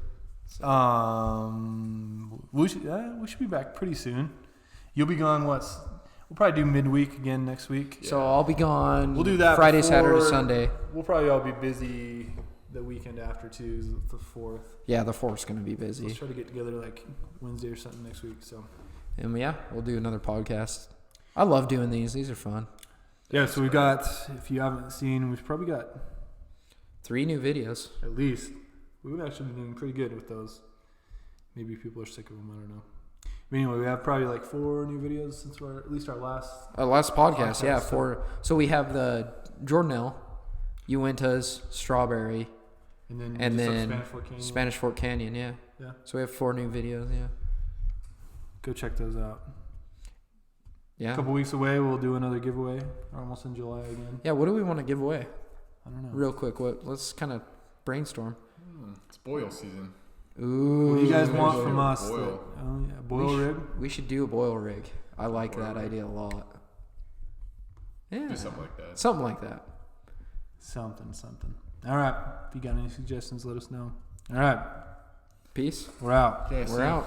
We should be back pretty soon. You'll be gone. We'll probably do midweek again next week. So I'll be gone. We'll do that Friday, before- Saturday, Sunday. We'll probably all be busy the weekend after too, the 4th. Yeah, the 4th's going to be Let's busy. try to get together Wednesday or something next week. So And yeah, we'll do another podcast. I love doing these. These are fun. yeah, so we got. If you haven't seen, we've probably got 3 new videos. at least. We've actually been doing pretty good with those. Maybe people are sick of them. I don't know. But anyway, we have probably 4 new videos since at least our last. Last podcast, yeah. so- 4. So we have the Jordanelle, Uintas, Strawberry, And then and just then Spanish Fork Canyon. Spanish Fork Canyon, yeah. Yeah, So we have 4 new videos, yeah. go check those out. Yeah. A couple weeks away, we'll do another giveaway. We're almost in July again. Yeah, what do we want to give away? I don't know. Real quick, let's kind of brainstorm. It's boil season. Ooh. What do you guys Ooh, want boil. from us? Boil. Boil rig. We should do a boil rig. I like Boil that rig. idea a lot. Yeah. Do something like that. Something like that. Something. All right. If you got any suggestions, let us know. All right. Peace. We're out. Okay, We're out.